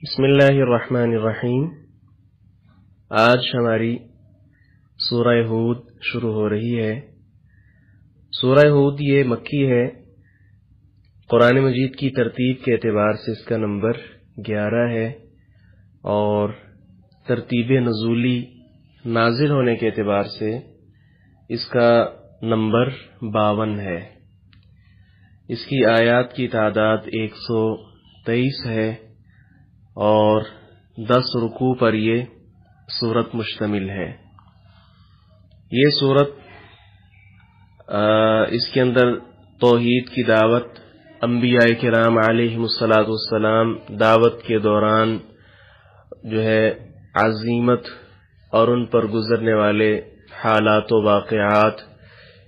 بسم اللہ الرحمن الرحیم۔ آج ہماری سورہ ہود شروع ہو رہی ہے۔ سورہ ہود یہ مکی ہے۔ قرآن مجید کی ترتیب کے اعتبار سے اس کا نمبر 11 ہے اور ترتیب نزولی نازل ہونے کے اعتبار سے اس کا نمبر 52 ہے۔ اس کی آیات کی تعداد 123 ہے اور 10 رکوع پر یہ سورت مشتمل ہے۔ یہ سورت اس کے اندر توحید کی دعوت، انبیاء کرام علیہم السلام دعوت کے دوران جو ہے عزیمت اور ان پر گزرنے والے حالات و واقعات،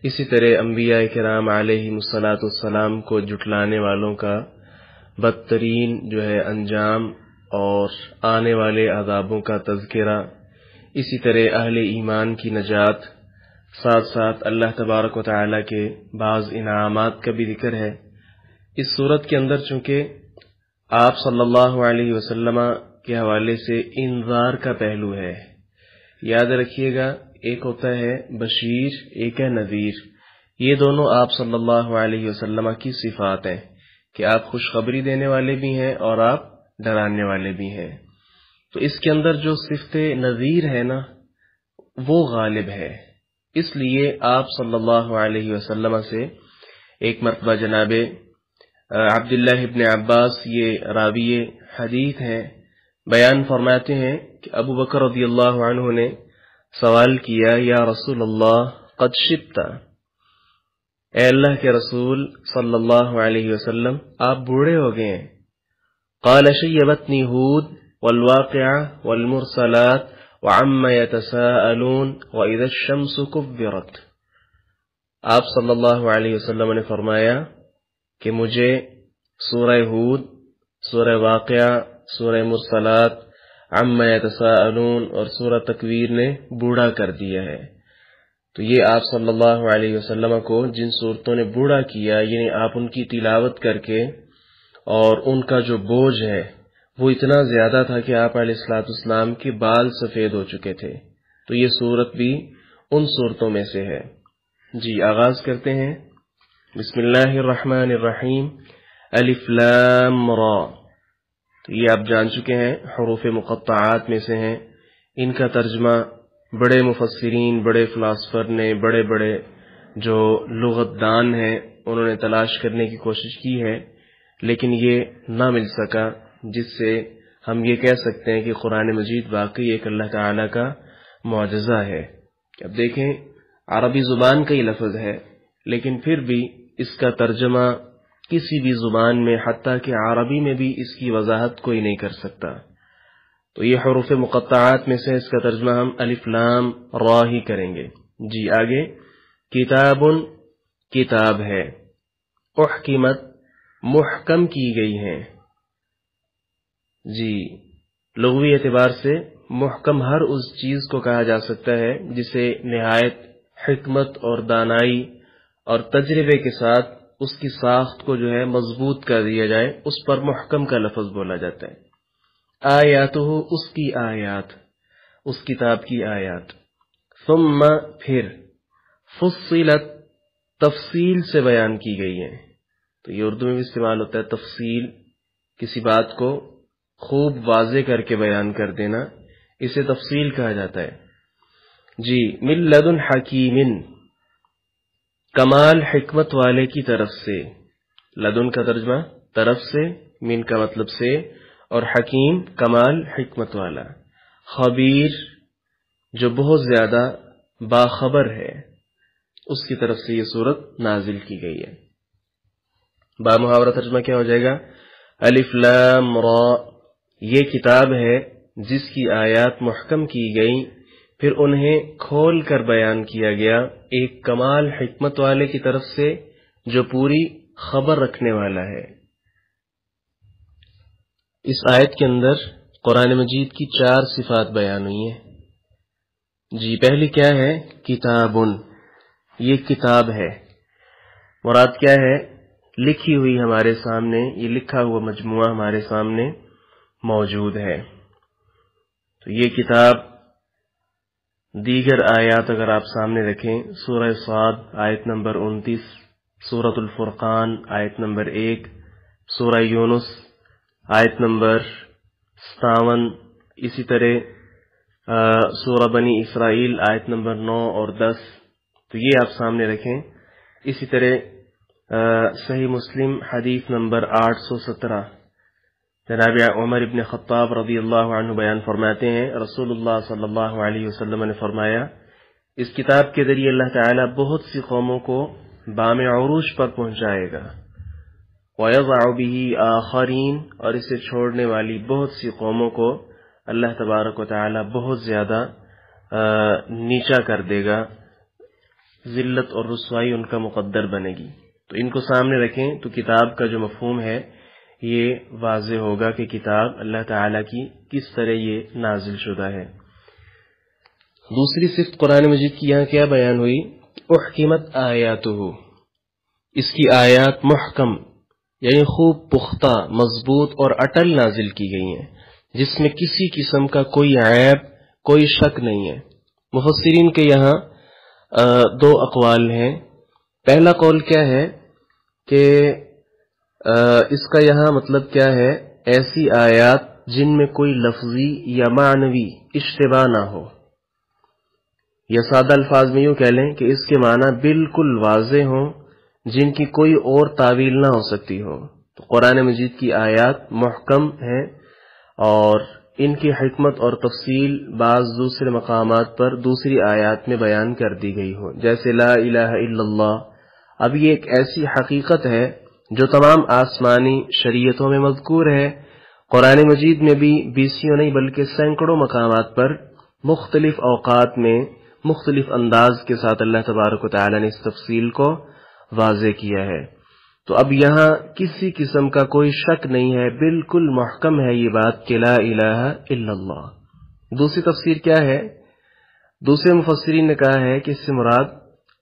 اسی طرح انبیاء کرام علیہم السلام کو جھٹلانے والوں کا بدترین جو ہے انجام اور آنے والے عذابوں کا تذکرہ، اسی طرح اہل ایمان کی نجات، ساتھ ساتھ اللہ تبارک و تعالی کے بعض انعامات کا بھی ذکر ہے۔ اس صورت کے اندر چونکہ آپ صلی اللہ علیہ وسلم کے حوالے سے انذار کا پہلو ہے، یاد رکھیے گا، ایک ہوتا ہے بشیر، ایک ہے نذیر۔ یہ دونوں آپ صلی اللہ علیہ وسلم کی صفات ہیں کہ آپ خوشخبری دینے والے بھی ہیں اور آپ ڈرانے والے بھی ہیں۔ تو اس کے اندر جو صفت نذیر ہے نا، وہ غالب ہے۔ اس لیے آپ صلی اللہ علیہ وسلم سے ایک مرتبہ جناب عبداللہ ابن عباس، یہ راوی حدیث ہیں، بیان فرماتے ہیں کہ ابو بکر رضی اللہ عنہ نے سوال کیا، یا رسول اللہ قد شبت، اے اللہ کے رسول صلی اللہ علیہ وسلم آپ بوڑھے ہو گئے ہیں۔ قال شیبتنی ہود والواقعہ والمرسلات وعما یتساءلون واذا الشمس کورت۔ آپ صلی اللہ علیہ وسلم نے فرمایا کہ مجھے سورہ ہود، سورہ واقعہ، سورہ مرسلات، عما یتساءلون اور سورہ تکویر نے بوڑھا کر دیا ہے۔ تو یہ آپ صلی اللہ علیہ وسلم کو جن صورتوں نے بوڑھا کیا، یعنی آپ ان کی تلاوت کر کے، اور ان کا جو بوجھ ہے وہ اتنا زیادہ تھا کہ آپ علیہ السلام کے بال سفید ہو چکے تھے۔ تو یہ صورت بھی ان صورتوں میں سے ہے۔ جی آغاز کرتے ہیں۔ بسم اللہ الرحمن الرحیم، الف لام را۔ تو یہ آپ جان چکے ہیں، حروف مقطعات میں سے ہیں۔ ان کا ترجمہ بڑے مفسرین، بڑے فلاسفر نے، بڑے بڑے جو لغت دان ہیں، انہوں نے تلاش کرنے کی کوشش کی ہے، لیکن یہ نہ مل سکا، جس سے ہم یہ کہہ سکتے ہیں کہ قرآن مجید واقعی ایک اللہ تعالی کا معجزہ ہے۔ اب دیکھیں، عربی زبان کا ہی لفظ ہے، لیکن پھر بھی اس کا ترجمہ کسی بھی زبان میں، حتیٰ کہ عربی میں بھی اس کی وضاحت کوئی نہیں کر سکتا۔ تو یہ حروف مقطعات میں سے اس کا ترجمہ ہم الف لام را ہی کریں گے۔ جی آگے، کتاب، کتاب ہے، احکمت، محکم کی گئی ہیں۔ جی لغوی اعتبار سے محکم ہر اس چیز کو کہا جا سکتا ہے جسے نہایت حکمت اور دانائی اور تجربے کے ساتھ اس کی ساخت کو جو ہے مضبوط کر دیا جائے، اس پر محکم کا لفظ بولا جاتا ہے۔ آیاتہ، اس کی آیات، اس کتاب کی آیات۔ ثم، پھر، فصلت، تفصیل سے بیان کی گئی ہیں۔ تو یہ اردو میں بھی استعمال ہوتا ہے، تفصیل، کسی بات کو خوب واضح کر کے بیان کر دینا، اسے تفصیل کہا جاتا ہے۔ جی من لدن حکیم، کمال حکمت والے کی طرف سے۔ لدن کا ترجمہ طرف سے، من کا مطلب سے، اور حکیم کمال حکمت والا۔ خبیر، جو بہت زیادہ باخبر ہے، اس کی طرف سے یہ سورت نازل کی گئی ہے۔ با محاورہ ترجمہ کیا ہو جائے گا؟ الف لام را، یہ کتاب ہے جس کی آیات محکم کی گئی، پھر انہیں کھول کر بیان کیا گیا ایک کمال حکمت والے کی طرف سے جو پوری خبر رکھنے والا ہے۔ اس آیت کے اندر قرآن مجید کی 4 صفات بیان ہوئی ہیں۔ جی پہلی کیا ہے؟ کتابن، یہ کتاب ہے۔ مراد کیا ہے؟ لکھی ہوئی ہمارے سامنے، یہ لکھا ہوا مجموعہ ہمارے سامنے موجود ہے۔ تو یہ کتاب دیگر آیات اگر آپ سامنے رکھیں، سورہ صاد آیت نمبر 29، سورۃ الفرقان آیت نمبر 1، سورہ یونس آیت نمبر 57، اسی طرح سورہ بنی اسرائیل آیت نمبر 9 اور 10، تو یہ آپ سامنے رکھیں۔ اسی طرح صحیح مسلم حدیث نمبر 817، جناب عمر ابن خطاب رضی اللہ عنہ بیان فرماتے ہیں، رسول اللہ صلی اللہ علیہ وسلم نے فرمایا، اس کتاب کے ذریعے اللہ تعالیٰ بہت سی قوموں کو بام عروج پر پہنچائے گا، وَيَضَعُ بِهِ آخَرِينَ، اور اسے چھوڑنے والی بہت سی قوموں کو اللہ تبارک و تعالیٰ بہت زیادہ نیچا کر دے گا، ذلت اور رسوائی ان کا مقدر بنے گی۔ تو ان کو سامنے رکھیں تو کتاب کا جو مفہوم ہے یہ واضح ہوگا کہ کتاب اللہ تعالیٰ کی کس طرح یہ نازل شدہ ہے۔ دوسری صفت قرآن مجید کی یہاں کیا بیان ہوئی؟ احکمت آیاتہ، اس کی آیات محکم یعنی خوب پختہ، مضبوط اور اٹل نازل کی گئی ہیں، جس میں کسی قسم کا کوئی عیب، کوئی شک نہیں ہے۔ مفسرین کے یہاں دو اقوال ہیں۔ پہلا قول کیا ہے کہ اس کا یہاں مطلب کیا ہے، ایسی آیات جن میں کوئی لفظی یا معنوی اشتباہ نہ ہو، یا سادہ الفاظ میں یوں کہہ لیں کہ اس کے معنی بالکل واضح ہوں، جن کی کوئی اور تعویل نہ ہو سکتی ہو۔ تو قرآن مجید کی آیات محکم ہیں اور ان کی حکمت اور تفصیل بعض دوسرے مقامات پر دوسری آیات میں بیان کر دی گئی ہو، جیسے لا الہ الا اللہ۔ اب یہ ایک ایسی حقیقت ہے جو تمام آسمانی شریعتوں میں مذکور ہے۔ قرآن مجید میں بھی بیسیوں نہیں بلکہ سینکڑوں مقامات پر مختلف اوقات میں مختلف انداز کے ساتھ اللہ تبارک و تعالی نے اس تفصیل کو واضح کیا ہے۔ تو اب یہاں کسی قسم کا کوئی شک نہیں ہے، بالکل محکم ہے یہ بات کہ لا الہ الا اللہ۔ دوسری تفسیر کیا ہے؟ دوسرے مفسرین نے کہا ہے کہ اس سے مراد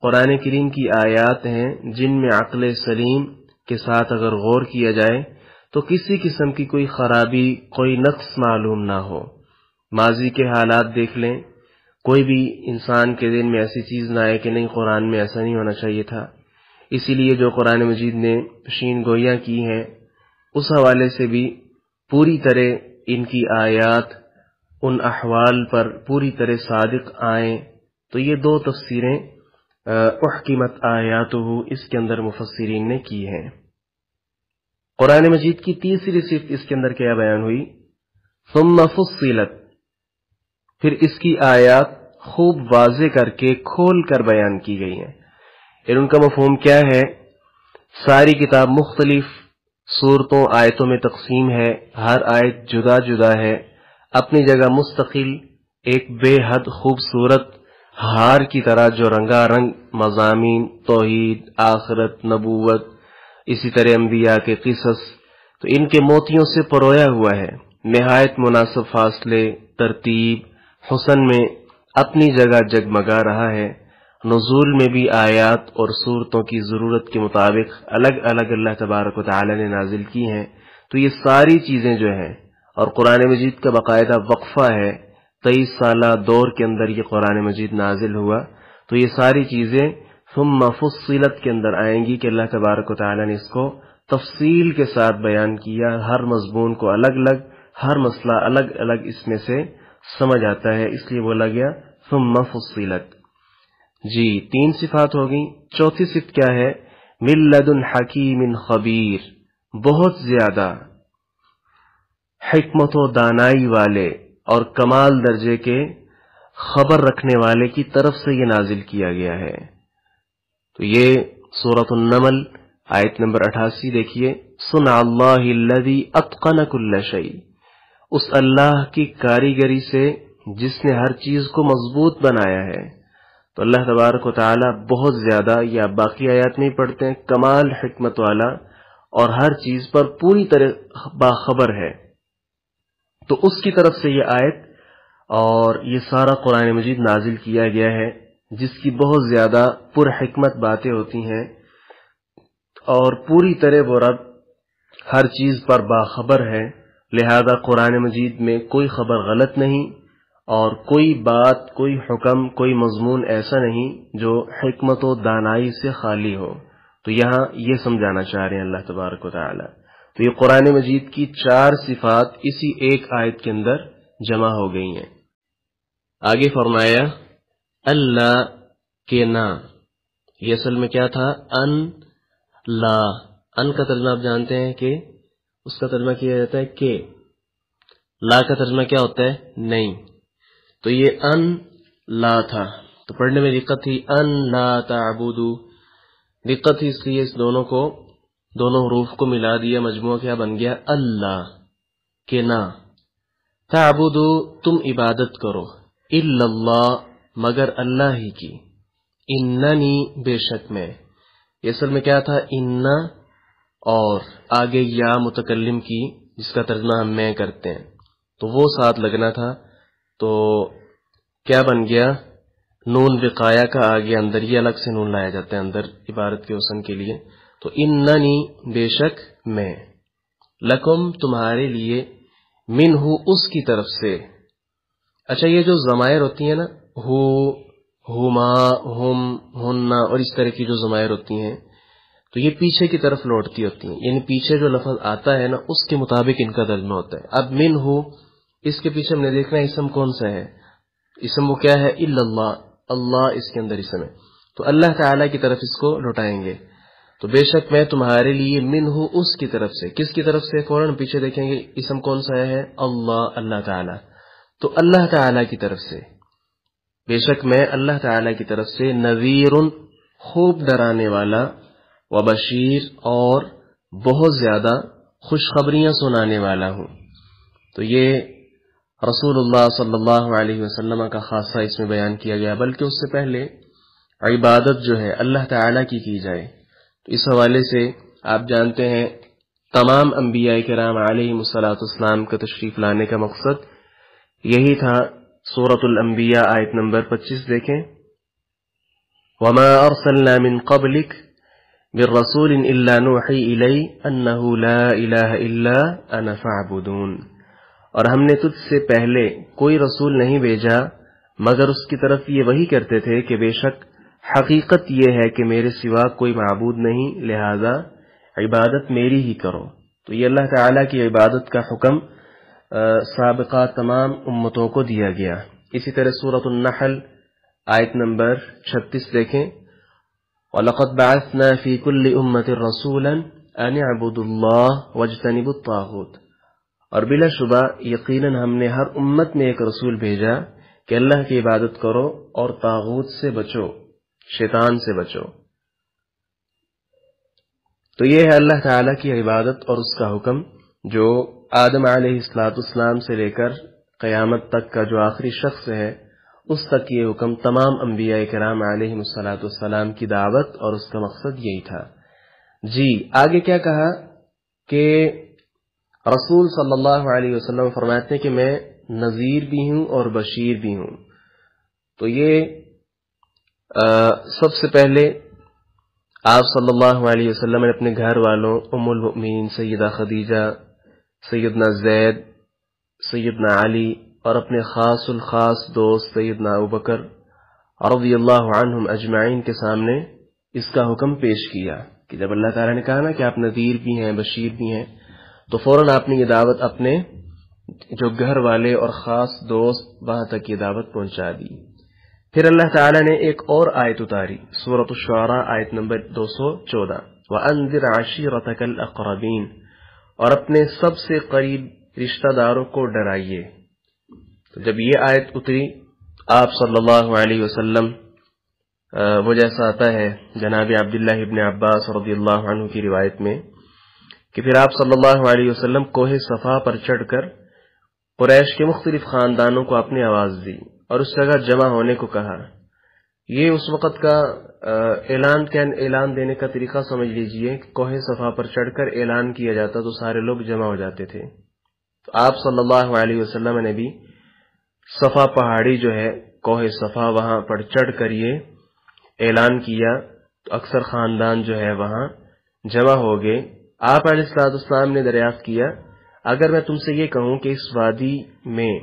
قرآن کریم کی آیات ہیں جن میں عقل سلیم کے ساتھ اگر غور کیا جائے تو کسی قسم کی کوئی خرابی، کوئی نقص معلوم نہ ہو۔ ماضی کے حالات دیکھ لیں، کوئی بھی انسان کے ذہن میں ایسی چیز نہ آئے کہ نہیں قرآن میں ایسا نہیں ہونا چاہیے تھا۔ اسی لیے جو قرآن مجید نے پیشین گوئیاں کی ہیں اس حوالے سے بھی پوری طرح ان کی آیات ان احوال پر پوری طرح صادق آئیں۔ تو یہ دو تفسیریں احکمت آیاتہ اس کے اندر مفسرین نے کی ہیں۔ قرآن مجید کی تیسری صفت اس کے اندر کیا بیان ہوئی؟ ثم فصلت، پھر اس کی آیات خوب واضح کر کے کھول کر بیان کی گئی ہیں۔ ان کا مفہوم کیا ہے؟ ساری کتاب مختلف صورتوں آیتوں میں تقسیم ہے، ہر آیت جدا جدا ہے، اپنی جگہ مستقل ایک بے حد خوبصورت ہار کی طرح جو رنگا رنگ مضامین، توحید، آخرت، نبوت، اسی طرح انبیاء کے قصص، تو ان کے موتیوں سے پرویا ہوا ہے، نہایت مناسب فاصلے، ترتیب، حسن میں اپنی جگہ جگمگا رہا ہے۔ نزول میں بھی آیات اور صورتوں کی ضرورت کے مطابق الگ الگ اللہ تبارک و تعالی نے نازل کی ہیں۔ تو یہ ساری چیزیں جو ہیں، اور قرآن مجید کا باقاعدہ وقفہ ہے، 23 سالہ دور کے اندر یہ قرآن مجید نازل ہوا، تو یہ ساری چیزیں ثم فصلت کے اندر آئیں گی کہ اللہ تبارک و تعالی نے اس کو تفصیل کے ساتھ بیان کیا، ہر مضمون کو الگ الگ، ہر مسئلہ الگ الگ اس میں سے سمجھ آتا ہے، اس لیے بولا گیا ثم فصلت۔ جی 3 صفات ہو گئیں۔ چوتھی صفت کیا ہے؟ من لدن حکیم خبیر، بہت زیادہ حکمت و دانائی والے اور کمال درجے کے خبر رکھنے والے کی طرف سے یہ نازل کیا گیا ہے۔ تو یہ سورۃ النمل آیت نمبر 88 دیکھیے، صنع اللہ الذی اتقن کل شیء، اس اللہ کی کاریگری سے جس نے ہر چیز کو مضبوط بنایا ہے۔ تو اللہ تبارک و تعالی بہت زیادہ، یا باقی آیات میں پڑھتے ہیں، کمال حکمت والا اور ہر چیز پر پوری طرح باخبر ہے۔ تو اس کی طرف سے یہ آیت اور یہ سارا قرآن مجید نازل کیا گیا ہے، جس کی بہت زیادہ پر حکمت باتیں ہوتی ہیں، اور پوری طرح وہ رب ہر چیز پر باخبر ہے، لہذا قرآن مجید میں کوئی خبر غلط نہیں، اور کوئی بات، کوئی حکم، کوئی مضمون ایسا نہیں جو حکمت و دانائی سے خالی ہو۔ تو یہاں یہ سمجھانا چاہ رہے ہیں اللہ تبارک و تعالی۔ تو یہ قرآن مجید کی 4 صفات اسی ایک آیت کے اندر جمع ہو گئی ہیں۔ آگے فرمایا اللہ کے نا، یہ اصل میں کیا تھا؟ ان لا۔ ان کا ترجمہ آپ جانتے ہیں کہ اس کا ترجمہ کیا جاتا ہے کہ، لا کا ترجمہ کیا ہوتا ہے؟ نہیں۔ تو یہ ان لا تھا، تو پڑھنے میں دقت تھی، ان لا تعبدو، دقت تھی، اس لیے اس دونوں حروف کو ملا دیا، مجموعہ کیا بن گیا؟ اللہ کے نا۔ تعبدو تم عبادت کرو، الا اللہ مگر اللہ ہی کی، اننی بے شک میں، یہ اصل میں کیا تھا؟ ان، اور آگے یا متکلم کی جس کا ترجمہ ہم میں کرتے ہیں تو وہ ساتھ لگنا تھا، تو کیا بن گیا؟ نون وقایا کا آگے اندر، یہ الگ سے نون لایا جاتا ہے اندر عبارت کے حسن کے لیے، تو اننی بے شک میں، لکم تمہارے لیے، منہ اس کی طرف سے۔ اچھا یہ جو ضمائر ہوتی ہیں نا، ہو، ہما، ہم، ہننا اور اس طرح کی جو ضمائر ہوتی ہیں تو یہ پیچھے کی طرف لوٹتی ہوتی ہیں، یعنی پیچھے جو لفظ آتا ہے نا اس کے مطابق ان کا ترجمہ ہوتا ہے۔ اب من ہو، اس کے پیچھے ہم نے دیکھنا ہے اسم کون سا ہے، اسم وہ کیا ہے؟ الا اللہ، اللہ اس کے اندر اسم ہے، تو اللہ تعالیٰ کی طرف اس کو لوٹائیں گے۔ تو بے شک میں تمہارے لیے، من ہو اس کی طرف سے، کس کی طرف سے؟ فوراً پیچھے دیکھیں گے اسم کون سا ہے؟ اللہ، اللہ تعالیٰ، تو اللہ تعالیٰ کی طرف سے، بے شک میں اللہ تعالیٰ کی طرف سے، نذیر خوب ڈرانے والا، وبشیر اور بہت زیادہ خوشخبریاں سنانے والا ہوں۔ تو یہ رسول اللہ صلی اللہ علیہ وسلم کا خاصہ اس میں بیان کیا گیا، بلکہ اس سے پہلے عبادت جو ہے اللہ تعالیٰ کی جائے، تو اس حوالے سے آپ جانتے ہیں تمام انبیاء کرام علیہم الصلاۃ والسلام کا تشریف لانے کا مقصد یہی تھا۔ سورۃ الانبیاء آیت نمبر 25 دیکھیں، وما ارسلنا من قبلک بالرسول الا نوحی الی انہ لا الہ الا انا فاعبدون، اور ہم نے تجھ سے پہلے کوئی رسول نہیں بھیجا مگر اس کی طرف یہ وحی کرتے تھے کہ بے شک حقیقت یہ ہے کہ میرے سوا کوئی معبود نہیں، لہذا عبادت میری ہی کرو۔ تو یہ اللہ تعالیٰ کی عبادت کا حکم سابقہ تمام امتوں کو دیا گیا۔ اسی طرح سورۃ النحل آیت نمبر 36 دیکھیں، وَلَقَدْ بَعَثْنَا فِي كُلِّ أُمَّةٍ رَسُولًا أَنِ اعْبُدُوا اللَّهَ وَاجْتَنِبُوا الطَّاغُوتَ، اور بلا شبہ یقیناً ہم نے ہر امت میں ایک رسول بھیجا کہ اللہ کی عبادت کرو اور طاغوت سے بچو، شیطان سے بچو۔ تو یہ ہے اللہ تعالیٰ کی عبادت اور اس کا حکم، جو آدم علیہ السلام سے لے کر قیامت تک کا جو آخری شخص ہے اس تک یہ حکم تمام انبیاء کرام علیہم السلام کی دعوت اور اس کا مقصد یہی تھا۔ جی آگے کیا کہا کہ رسول صلی اللہ علیہ وسلم فرماتے ہیں کہ میں نذیر بھی ہوں اور بشیر بھی ہوں۔ تو یہ سب سے پہلے آپ صلی اللہ علیہ وسلم نے اپنے گھر والوں ام المؤمنین سیدہ خدیجہ، سیدنا زید، سیدنا علی اور اپنے خاص الخاص دوست سیدنا ابوبکر رضی اللہ عنہم اجمعین کے سامنے اس کا حکم پیش کیا کہ جب اللہ تعالیٰ نے کہا نا کہ آپ نذیر بھی ہیں بشیر بھی ہیں، تو فوراً آپ نے یہ دعوت اپنے جو گھر والے اور خاص دوست وہاں تک یہ دعوت پہنچا دی۔ پھر اللہ تعالیٰ نے ایک اور آیت اتاری، سورۃ الشعراء آیت نمبر 214، وَأَنذِرْ عَشِيرَتَكَ الْأَقْرَبِينَ، اور اپنے سب سے قریب رشتہ داروں کو ڈرائیے۔ تو جب یہ آیت اتری آپ صلی اللہ علیہ وسلم، وہ جیسا آتا ہے جناب عبداللہ ابن عباس رضی اللہ عنہ کی روایت میں کہ پھر آپ صلی اللہ علیہ وسلم کوہ صفا پر چڑھ کر قریش کے مختلف خاندانوں کو اپنی آواز دی اور اس جگہ جمع ہونے کو کہا۔ یہ اس وقت کا اعلان دینے کا طریقہ سمجھ لیجئے کہ کوہ صفا پر چڑھ کر اعلان کیا جاتا تو سارے لوگ جمع ہو جاتے تھے۔ تو آپ صلی اللہ علیہ وسلم نے بھی صفا پہاڑی جو ہے کوہ صفا، وہاں پر چڑھ کر یہ اعلان کیا تو اکثر خاندان جو ہے وہاں جمع ہو گئے۔ آپ علیہ السلام نے دریافت کیا اگر میں تم سے یہ کہوں کہ اس وادی میں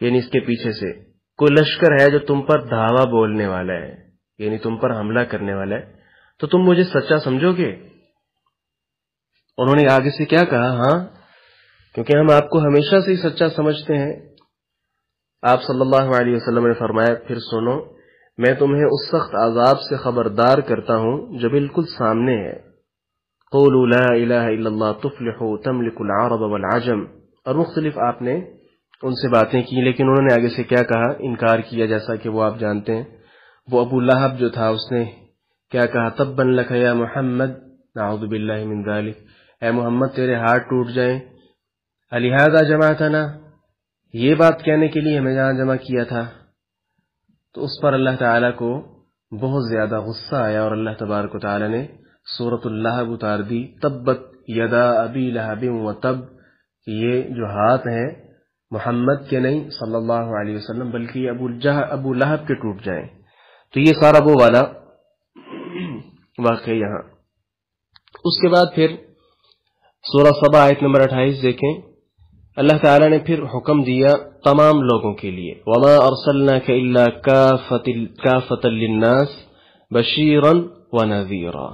یعنی اس کے پیچھے سے کوئی لشکر ہے جو تم پر دھاوا بولنے والا ہے، یعنی تم پر حملہ کرنے والا ہے، تو تم مجھے سچا سمجھو گے؟ انہوں نے آگے سے کیا کہا؟ ہاں، کیونکہ ہم آپ کو ہمیشہ سے ہی سچا سمجھتے ہیں۔ آپ صلی اللہ علیہ وسلم نے فرمایا، پھر سنو، میں تمہیں اس سخت عذاب سے خبردار کرتا ہوں جو بالکل سامنے ہے۔ قولوا لا الہ الا اللہ تفلحوا تملک العرب والعجم، اور مختلف آپ نے ان سے باتیں کی، لیکن انہوں نے آگے سے کیا کہا؟ انکار کیا، جیسا کہ وہ آپ جانتے ہیں۔ وہ ابو لہب جو تھا اس نے کیا کہا؟ تبا لک یا محمد، نعوذ باللہ من ذلک، اے محمد تیرے ہاتھ ٹوٹ جائیں، الہذا جمعتنا، یہ بات کہنے کے لیے ہمیں جہاں جمع کیا تھا۔ تو اس پر اللہ تعالیٰ کو بہت زیادہ غصہ آیا اور اللہ تبارک و تعالیٰ نے سورۃ اللہب اتار دی، تبت یدا ابی لہب وتب، کہ یہ جو ہاتھ ہیں محمد کے نہیں صلی اللہ علیہ وسلم بلکہ یہ ابو لہب کے ٹوٹ جائیں۔ تو یہ سارا وہ والا واقعہ یہاں۔ اس کے بعد پھر سورہ سبا آیت نمبر 28 دیکھیں، اللہ تعالیٰ نے پھر حکم دیا تمام لوگوں کے لیے، وَمَا أَرْسَلْنَاكَ إِلَّا كَافَةً لِلنَّاسِ بَشِيرًا وَنَذِيرًا۔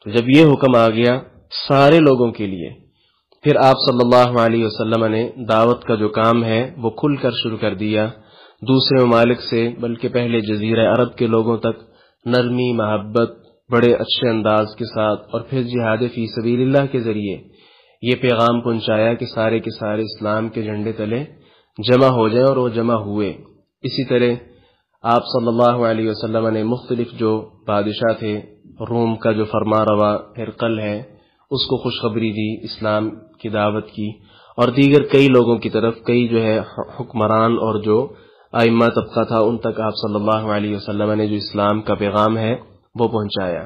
تو جب یہ حکم آ گیا سارے لوگوں کے لیے، پھر آپ صلی اللہ علیہ وسلم نے دعوت کا جو کام ہے وہ کھل کر شروع کر دیا، دوسرے ممالک سے بلکہ پہلے جزیرہ عرب کے لوگوں تک نرمی، محبت، بڑے اچھے انداز کے ساتھ، اور پھر جہاد فی سبیل اللہ کے ذریعے یہ پیغام پہنچایا کہ سارے کے سارے اسلام کے جھنڈے تلے جمع ہو جائیں، اور وہ جمع ہوئے۔ اسی طرح آپ صلی اللہ علیہ وسلم نے مختلف جو بادشاہ تھے، روم کا جو فرما روا ہرقل ہے، اس کو خوشخبری دی، اسلام کی دعوت کی، اور دیگر کئی لوگوں کی طرف، کئی جو ہے حکمران اور جو ائمہ طبقہ تھا، ان تک آپ صلی اللہ علیہ وسلم نے جو اسلام کا پیغام ہے وہ پہنچایا۔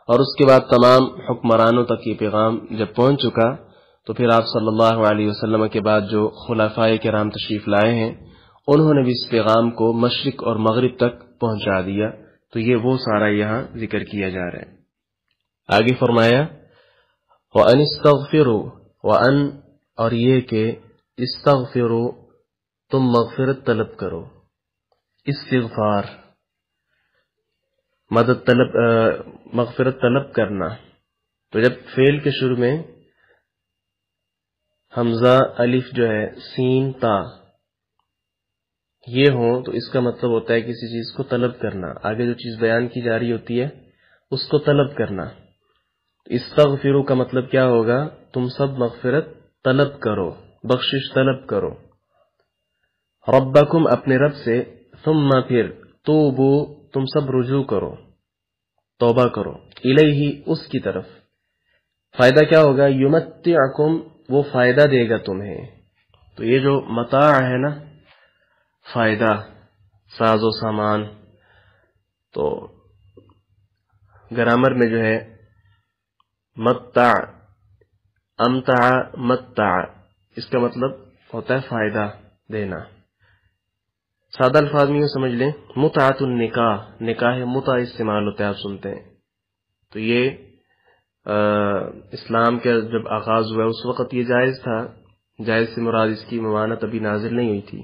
اور اس کے بعد تمام حکمرانوں تک یہ پیغام جب پہنچ چکا تو پھر آپ صلی اللہ علیہ وسلم کے بعد جو خلفائے کرام تشریف لائے ہیں انہوں نے بھی اس پیغام کو مشرق اور مغرب تک پہنچا دیا۔ تو یہ وہ سارا یہاں ذکر کیا جا رہا ہے۔ آگے فرمایا وَأَنِ اسْتَغْفِرُوا، وَأَن، اور یہ کہ استغفروا، تم مغفرت طلب کرو، استغفار مدد طلب، مغفرت طلب کرنا۔ تو جب فعل کے شروع میں حمزہ، الف جو ہے، سین، تا یہ ہوں تو اس کا مطلب ہوتا ہے کسی چیز کو طلب کرنا، آگے جو چیز بیان کی جا رہی ہوتی ہے اس کو طلب کرنا۔ استغفروا کا مطلب کیا ہوگا؟ تم سب مغفرت طلب کرو، بخشش طلب کرو، ربکم، اپنے رب سے، ثم، پھر، توبو، تم سب رجوع کرو، توبہ کرو، الیہ، اس کی طرف۔ فائدہ کیا ہوگا؟ یمتعکم، وہ فائدہ دے گا تمہیں۔ تو یہ جو متاع ہے نا، فائدہ، ساز و سامان، تو گرامر میں جو ہے متع، امتع، متع، اس کا مطلب ہوتا ہے فائدہ دینا۔ سادہ الفاظ میں یہ سمجھ لیں، متعۃ النکاح، نکاح متع استعمال ہوتا ہے، آپ سنتے ہیں۔ تو یہ اسلام کا جب آغاز ہوا اس وقت یہ جائز تھا، جائز سے مراد اس کی ممانعت ابھی نازل نہیں ہوئی تھی۔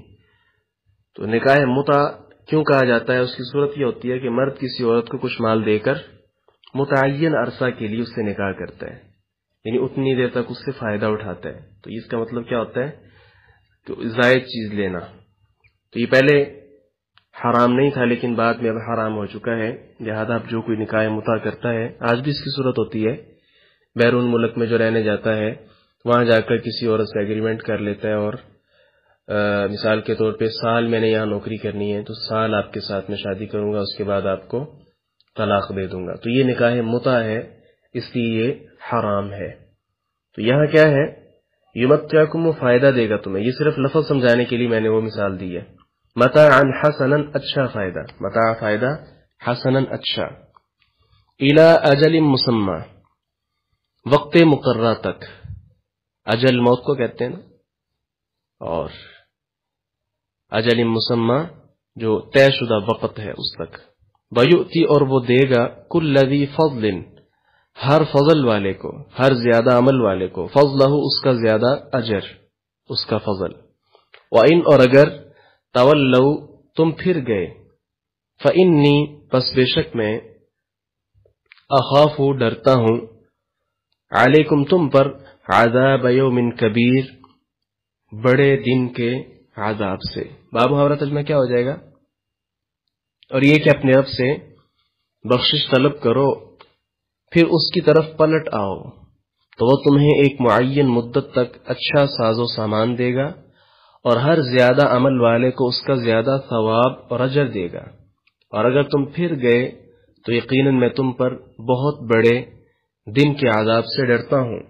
تو نکاح متع کیوں کہا جاتا ہے؟ اس کی صورت یہ ہوتی ہے کہ مرد کسی عورت کو کچھ مال دے کر متعین عرصہ کے لیے اس سے نکاح کرتا ہے، یعنی اتنی دیر تک اس سے فائدہ اٹھاتا ہے۔ تو اس کا مطلب کیا ہوتا ہے کہ زائد چیز لینا۔ تو یہ پہلے حرام نہیں تھا لیکن بعد میں اب حرام ہو چکا ہے، لہذا اب جو کوئی نکاح متع کرتا ہے، آج بھی اس کی صورت ہوتی ہے، بیرون ملک میں جو رہنے جاتا ہے وہاں جا کر کسی عورت سے ایگریمنٹ کر لیتا ہے، اور مثال کے طور پہ سال میں نے یہاں نوکری کرنی ہے تو سال آپ کے ساتھ میں شادی کروں گا، اس کے بعد آپ کو طلاق دے دوں گا۔ تو یہ نکاح متع ہے، اس لیے یہ حرام ہے۔ تو یہاں کیا ہے؟ یمتعکم، وہ فائدہ دے گا تمہیں۔ یہ صرف لفظ سمجھانے کے لیے میں نے وہ مثال دی ہے۔ متاعا حسنا، اچھا فائدہ، متاع فائدہ، حسنا اچھا، الی اجل مسمى، وقت مقررہ تک۔ اجل موت کو کہتے ہیں نا، اور اجل مسمى جو طے شدہ وقت ہے اس تک۔ ویؤتی، اور وہ دے گا، کل ذی فضل، ہر فضل والے کو، ہر زیادہ عمل والے کو، فضلہ اس کا زیادہ اجر، اس کا فضل۔ وَإِنْ اور اگر تولوا تم پھر گئے، فَإِنِّي پس بے شک میں، اخاف ڈرتا ہوں، علیکم تم پر، عذاب یوم کبیر بڑے دن کے عذاب سے۔ باب محاورہ ترجمہ کیا ہو جائے گا؟ اور یہ کہ اپنے رب سے بخشش طلب کرو، پھر اس کی طرف پلٹ آؤ تو وہ تمہیں ایک معین مدت تک اچھا ساز و سامان دے گا، اور ہر زیادہ عمل والے کو اس کا زیادہ ثواب اور اجر دے گا۔ اور اگر تم پھر گئے تو یقیناً میں تم پر بہت بڑے دن کے عذاب سے ڈرتا ہوں۔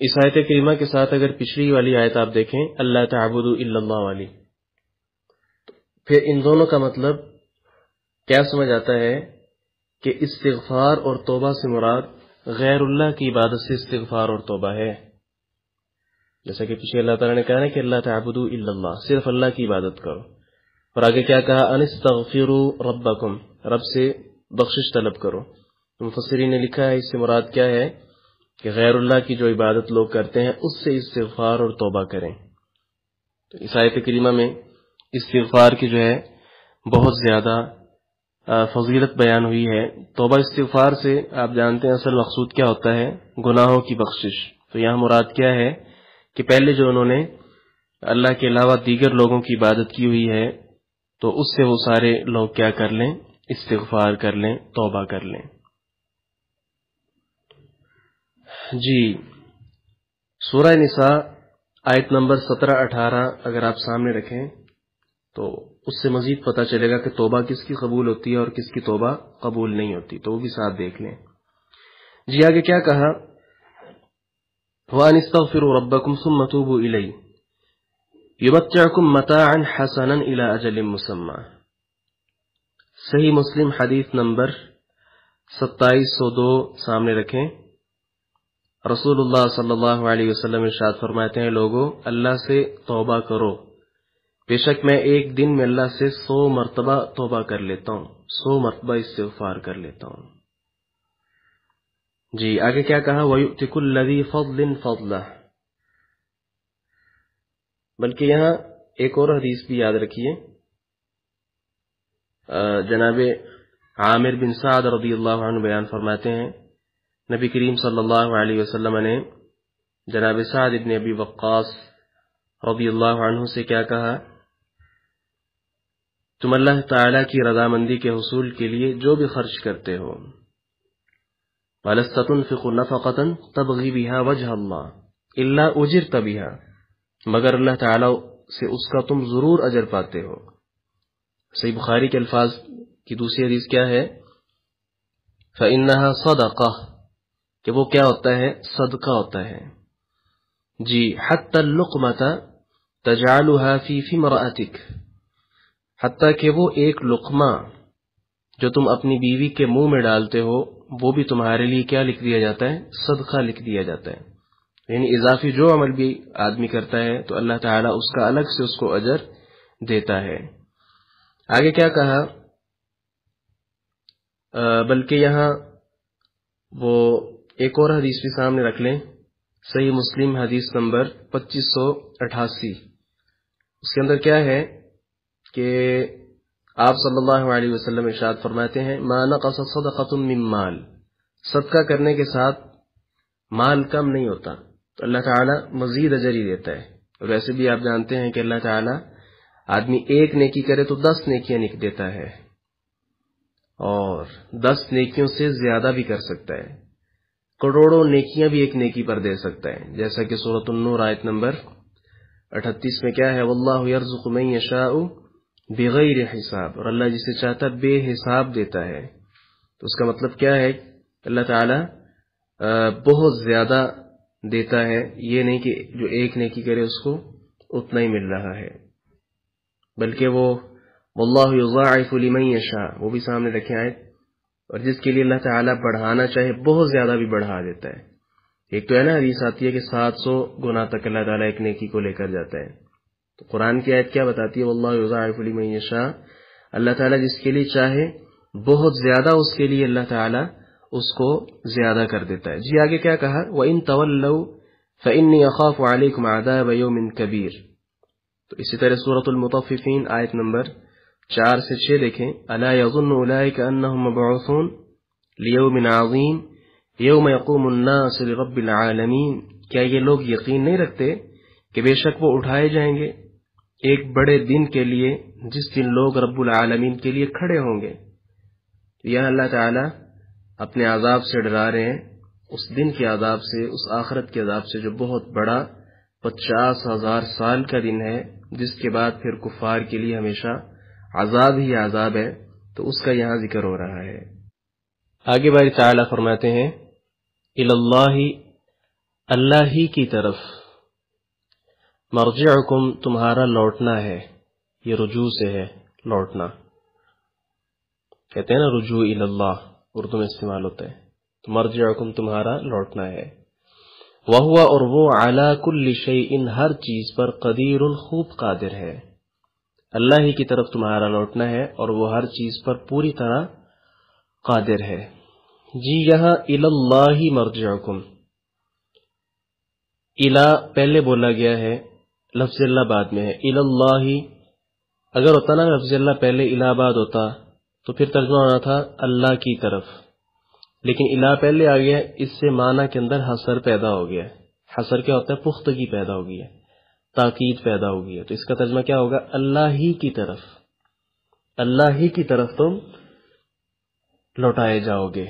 اس آیت کریمہ کے ساتھ اگر پچھلی والی آیت آپ دیکھیں، اللہ تعبدوا الا اللہ والی، پھر ان دونوں کا مطلب کیا سمجھ آتا ہے کہ استغفار اور توبہ سے مراد غیر اللہ کی عبادت سے استغفار اور توبہ ہے۔ جیسا کہ پیچھے اللہ تعالیٰ نے کہا نا کہ اللہ تعبدوا الا اللہ، صرف اللہ کی عبادت کرو، اور آگے کیا کہا، ان استغفروا ربکم، رب سے بخشش طلب کرو۔ مفسرین نے لکھا ہے اس سے مراد کیا ہے کہ غیر اللہ کی جو عبادت لوگ کرتے ہیں اس سے استغفار اور توبہ کریں۔ تو اس آیت کریمہ میں استغفار کی جو ہے بہت زیادہ فضیلت بیان ہوئی ہے۔ توبہ استغفار سے آپ جانتے ہیں اصل مقصود کیا ہوتا ہے، گناہوں کی بخشش۔ تو یہاں مراد کیا ہے کہ پہلے جو انہوں نے اللہ کے علاوہ دیگر لوگوں کی عبادت کی ہوئی ہے تو اس سے وہ سارے لوگ کیا کر لیں، استغفار کر لیں، توبہ کر لیں۔ جی، سورہ نساء آیت نمبر 17-18 اگر آپ سامنے رکھیں تو اس سے مزید پتہ چلے گا کہ توبہ کس کی قبول ہوتی ہے اور کس کی توبہ قبول نہیں ہوتی، تو وہ بھی ساتھ دیکھ لیں۔ جی آگے کیا کہا، وَأَنِ اسْتَغْفِرُوا رَبَّكُمْ ثُمَّ تُوبُوا إِلَيْهِ يُمَتِّعْكُمْ مَتَاعًا حَسَنًا إِلَى أَجَلٍ مُّسَمًّى۔ صحیح مسلم حدیث نمبر 2702 سامنے رکھیں۔ رسول اللہ صلی اللہ علیہ وسلم ارشاد فرماتے ہیں، لوگوں اللہ سے توبہ کرو، بے شک میں ایک دن میں اللہ سے 100 مرتبہ توبہ کر لیتا ہوں، 100 مرتبہ استغفار کر لیتا ہوں۔ جی آگے کیا کہا، وَيُؤْتِ كُلَّ ذِي فَضْلٍ فَضْلَهُ۔ بلکہ یہاں ایک اور حدیث بھی یاد رکھیے، جناب عامر بن سعد رضی اللہ عنہ بیان فرماتے ہیں، نبی کریم صلی اللہ علیہ وسلم نے جناب سعد ابن ابی وقاص رضی اللہ عنہ سے کیا کہا، تم اللہ تعالی کی رضامندی کے حصول کے لیے جو بھی خرچ کرتے ہو، وَلَسْتَ تُنْفِقُ نَفَقَةً تَبْغِي بِهَا وَجْهَ اللَّهِ إِلَّا أُجِرْتَ بِهَا، مگر اللہ تعالی سے اس کا تم ضرور اجر پاتے ہو۔ صحیح بخاری کے الفاظ کی دوسری حدیث کیا ہے، فَإِنَّهَا صَدَقَةٌ، کہ وہ کیا ہوتا ہے، صدقہ ہوتا ہے۔ جی حتی اللقمۃ تجعلها فی امرأتک، حتیٰ کہ وہ ایک لقمہ جو تم اپنی بیوی کے منہ میں ڈالتے ہو وہ بھی تمہارے لیے کیا لکھ دیا جاتا ہے، صدقہ لکھ دیا جاتا ہے۔ یعنی اضافی جو عمل بھی آدمی کرتا ہے تو اللہ تعالیٰ اس کا الگ سے اس کو اجر دیتا ہے۔ آگے کیا کہا، بلکہ یہاں وہ ایک اور حدیث بھی سامنے رکھ لیں، صحیح مسلم حدیث نمبر 2588، اس کے اندر کیا ہے کہ آپ صلی اللہ علیہ وسلم ارشاد فرماتے ہیں، ما نقص صدقۃ من مال، صدقہ کرنے کے ساتھ مال کم نہیں ہوتا، تو اللہ تعالیٰ مزید اجر ہی دیتا ہے۔ اور ویسے بھی آپ جانتے ہیں کہ اللہ تعالیٰ آدمی ایک نیکی کرے تو 10 نیکیاں لکھ دیتا ہے، اور 10 نیکیوں سے زیادہ بھی کر سکتا ہے، کروڑوں نیکیاں بھی ایک نیکی پر دے سکتا ہے، جیسا کہ سورۃ النور آیت نمبر 38 میں کیا ہے، واللہ یرزق من یشاء بغیر حساب، اور اللہ جسے چاہتا بے حساب دیتا ہے۔ تو اس کا مطلب کیا ہے، اللہ تعالی بہت زیادہ دیتا ہے، یہ نہیں کہ جو ایک نیکی کرے اس کو اتنا ہی مل رہا ہے، بلکہ وہ واللہ یضاعف لمن یشاء، وہ بھی سامنے رکھیں آیت، اور جس کے لیے اللہ تعالیٰ بڑھانا چاہے بہت زیادہ بھی بڑھا دیتا ہے۔ ایک تو ہے نا حدیث آتی ہے کہ 700 گنا تک اللہ تعالیٰ ایک نیکی کو لے کر جاتا ہے، تو قرآن کی آیت کیا بتاتی ہے، واللہ یضاعف لمن یشاء، اللہ تعالیٰ جس کے لیے چاہے بہت زیادہ اس کے لیے اللہ تعالیٰ اس کو زیادہ کر دیتا ہے. جی آگے کیا کہا؟ وَإِن تَوَلَّوْا فَإِنِّي أَخَافُ عَلَيْكُمْ عَذَابَ يَوْمٍ كَبِيرٍ. تو اسی طرح سورۃ المطففین آیت نمبر 4 سے 6 دیکھیں. أَلَا يَظُنُّ أُولَٰئِكَ أَنَّهُمْ مَبْعُوثُونَ لِيَوْمٍ عَظِيمٍ يَوْمَ يَقُومُ النَّاسُ لِرَبِّ الْعَالَمِينَ. کیا یہ لوگ یقین نہیں رکھتے کہ بے شک وہ اٹھائے جائیں گے ایک بڑے دن کے لیے جس دن لوگ رب العالمین کے لیے کھڑے ہوں گے. یہاں اللہ تعالی اپنے عذاب سے ڈرا رہے ہیں، اس دن کے عذاب سے، اس آخرت کے عذاب سے جو بہت بڑا 50,000 سال کا دن ہے، جس کے بعد پھر کفار کے لیے ہمیشہ عذاب ہی عذاب ہے. تو اس کا یہاں ذکر ہو رہا ہے. آگے باری تعالیٰ فرماتے ہیں اللہ، اللہ ہی کی طرف، مرجعکم تمہارا لوٹنا ہے. یہ رجوع سے ہے، لوٹنا. کہتے ہیں نا رجوع اللہ، اردو میں استعمال ہوتا ہے. تو مرجعکم تمہارا لوٹنا ہے. وَهُوَ، اور وہ عَلَى كُلِّ شَيْءٍ ہر چیز پر قدیر، خوب قادر ہے. اللہ ہی کی طرف تمہارا لوٹنا ہے اور وہ ہر چیز پر پوری طرح قادر ہے. جی یہاں الی اللہ مرجعکم، الا پہلے بولا گیا ہے، لفظ اللہ بعد میں ہے. الی اللہ، اگر ہوتا نا لفظ اللہ پہلے الا بعد ہوتا تو پھر ترجمہ ہونا تھا اللہ کی طرف، لیکن الا پہلے آ گیا، اس سے معنی کے اندر حصر پیدا ہو گیا. حصر کیا ہوتا ہے؟ پختگی پیدا ہو گئی ہے، تاکید پیدا ہو گئی ہے. تو اس کا ترجمہ کیا ہوگا؟ اللہ ہی کی طرف، اللہ ہی کی طرف تم لوٹائے جاؤ گے.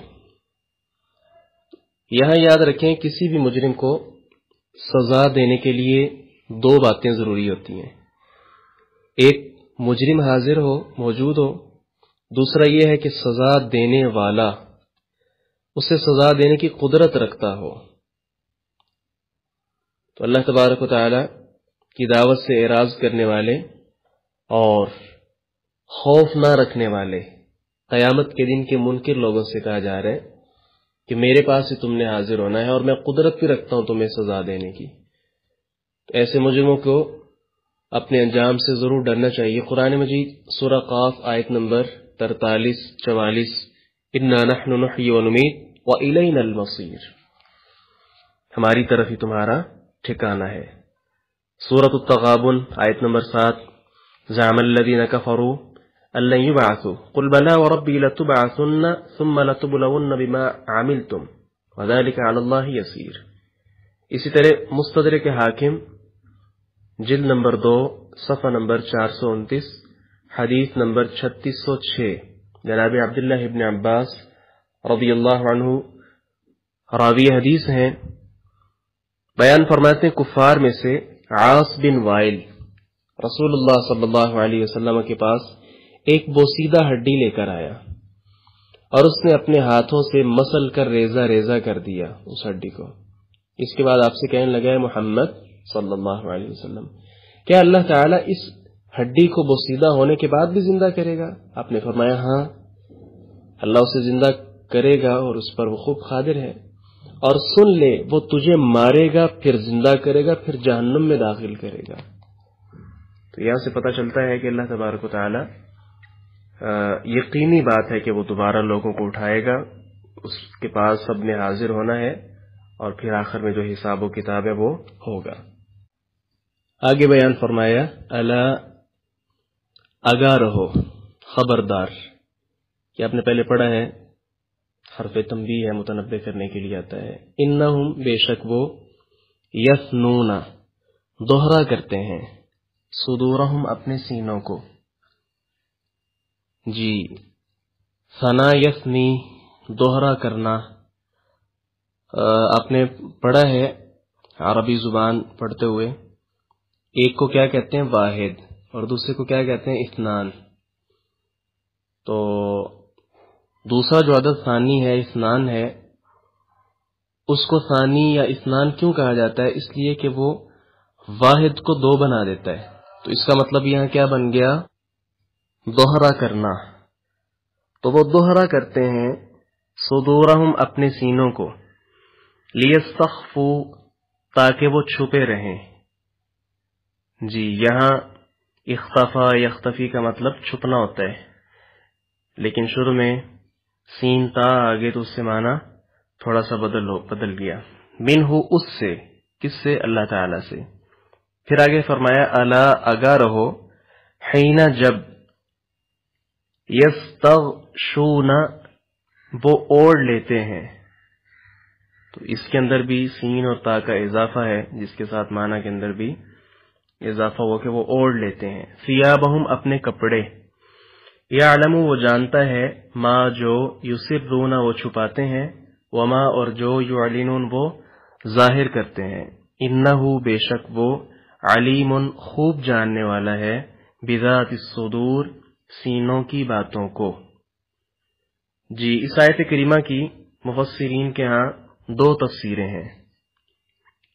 یہاں یاد رکھیں کسی بھی مجرم کو سزا دینے کے لیے 2 باتیں ضروری ہوتی ہیں. ایک مجرم حاضر ہو، موجود ہو. دوسرا یہ ہے کہ سزا دینے والا اسے سزا دینے کی قدرت رکھتا ہو. تو اللہ تبارک و تعالی کی دعوت سے اعراض کرنے والے اور خوف نہ رکھنے والے قیامت کے دن کے منکر لوگوں سے کہا جا رہا ہے کہ میرے پاس ہی تم نے حاضر ہونا ہے اور میں قدرت بھی رکھتا ہوں تمہیں سزا دینے کی. تو ایسے مجرموں کو اپنے انجام سے ضرور ڈرنا چاہیے. قرآن مجید سورہ قاف آیت نمبر 43-44 انا نحن نحیی ونمیت والینا المصیر، ہماری طرف ہی تمہارا ٹھکانہ ہے. سورۃ التغابن آیت نمبر 7 زعم الذین کفروا ان لن یبعثوا قل بلی وربی لتبعثن ثم لتبلون بما عملتم وذلک علی اللہ یسیر. اسی طرح مستدرک حاکم جلد نمبر 2 صفحہ نمبر 429 حدیث نمبر 3606 جناب عبداللہ ابن عباس رضی اللہ عنہ راوی حدیث ہیں، بیان فرماتے ہیں کفار میں سے عاص بن وائل رسول اللہ صلی اللہ علیہ وسلم کے پاس ایک بوسیدہ ہڈی لے کر آیا اور اس نے اپنے ہاتھوں سے مسل کر ریزہ ریزہ کر دیا اس ہڈی کو. اس کے بعد آپ سے کہنے لگا ہے محمد صلی اللہ علیہ وسلم، کیا اللہ تعالیٰ اس ہڈی کو بوسیدہ ہونے کے بعد بھی زندہ کرے گا؟ آپ نے فرمایا ہاں، اللہ اسے زندہ کرے گا اور اس پر وہ خوب قادر ہے. اور سن لے، وہ تجھے مارے گا، پھر زندہ کرے گا، پھر جہنم میں داخل کرے گا. تو یہاں سے پتہ چلتا ہے کہ اللہ تبارک و تعالی یقینی بات ہے کہ وہ دوبارہ لوگوں کو اٹھائے گا، اس کے پاس سب نے حاضر ہونا ہے اور پھر آخر میں جو حساب و کتاب ہے وہ ہوگا. آگے بیان فرمایا الا، آگاہ رہو، خبردار. کہ آپ نے پہلے پڑھا ہے، حرف تنبیہ ہے، متنبہ کرنے کے لیے آتا ہے. انہم، بے شک وہ، یثنون، دوہرا کرتے ہیں، صدورہم، اپنے سینوں کو. جی ثنا یثنی، دوہرا کرنا. آپ نے پڑھا ہے عربی زبان پڑھتے ہوئے، ایک کو کیا کہتے ہیں؟ واحد، اور دوسرے کو کیا کہتے ہیں؟ اثنان. تو دوسرا جو عدد ثانی ہے، اثنان ہے، اس کو ثانی یا اثنان کیوں کہا جاتا ہے؟ اس لیے کہ وہ واحد کو 2 بنا دیتا ہے. تو اس کا مطلب یہاں کیا بن گیا؟ دوہرا کرنا. تو وہ دوہرا کرتے ہیں صدورہم، اپنے سینوں کو، لیستخفوا، تاکہ وہ چھپے رہیں. جی یہاں اختفا یختفی کا مطلب چھپنا ہوتا ہے، لیکن شروع میں سین تا آگے تو اس سے معنی تھوڑا سا بدل گیا. منہ اس سے، کس سے؟ اللہ تعالی سے. پھر آگے فرمایا الا آگاہ رہو، حین جب، یستغشون وہ اوڑھ لیتے ہیں. تو اس کے اندر بھی سین اور تا کا اضافہ ہے، جس کے ساتھ معنی کے اندر بھی اضافہ ہو کہ وہ اوڑھ لیتے ہیں. ثیابہم اپنے کپڑے. یعلم وہ جانتا ہے، ما جو، یسرون وہ چھپاتے ہیں، وما اور جو، یعلنون وہ ظاہر کرتے ہیں. انہ بے شک وہ، علیم خوب جاننے والا ہے، بذات الصدور سینوں کی باتوں کو. جی اس آیت کریمہ کی مفسرین کے ہاں دو تفسیریں ہیں.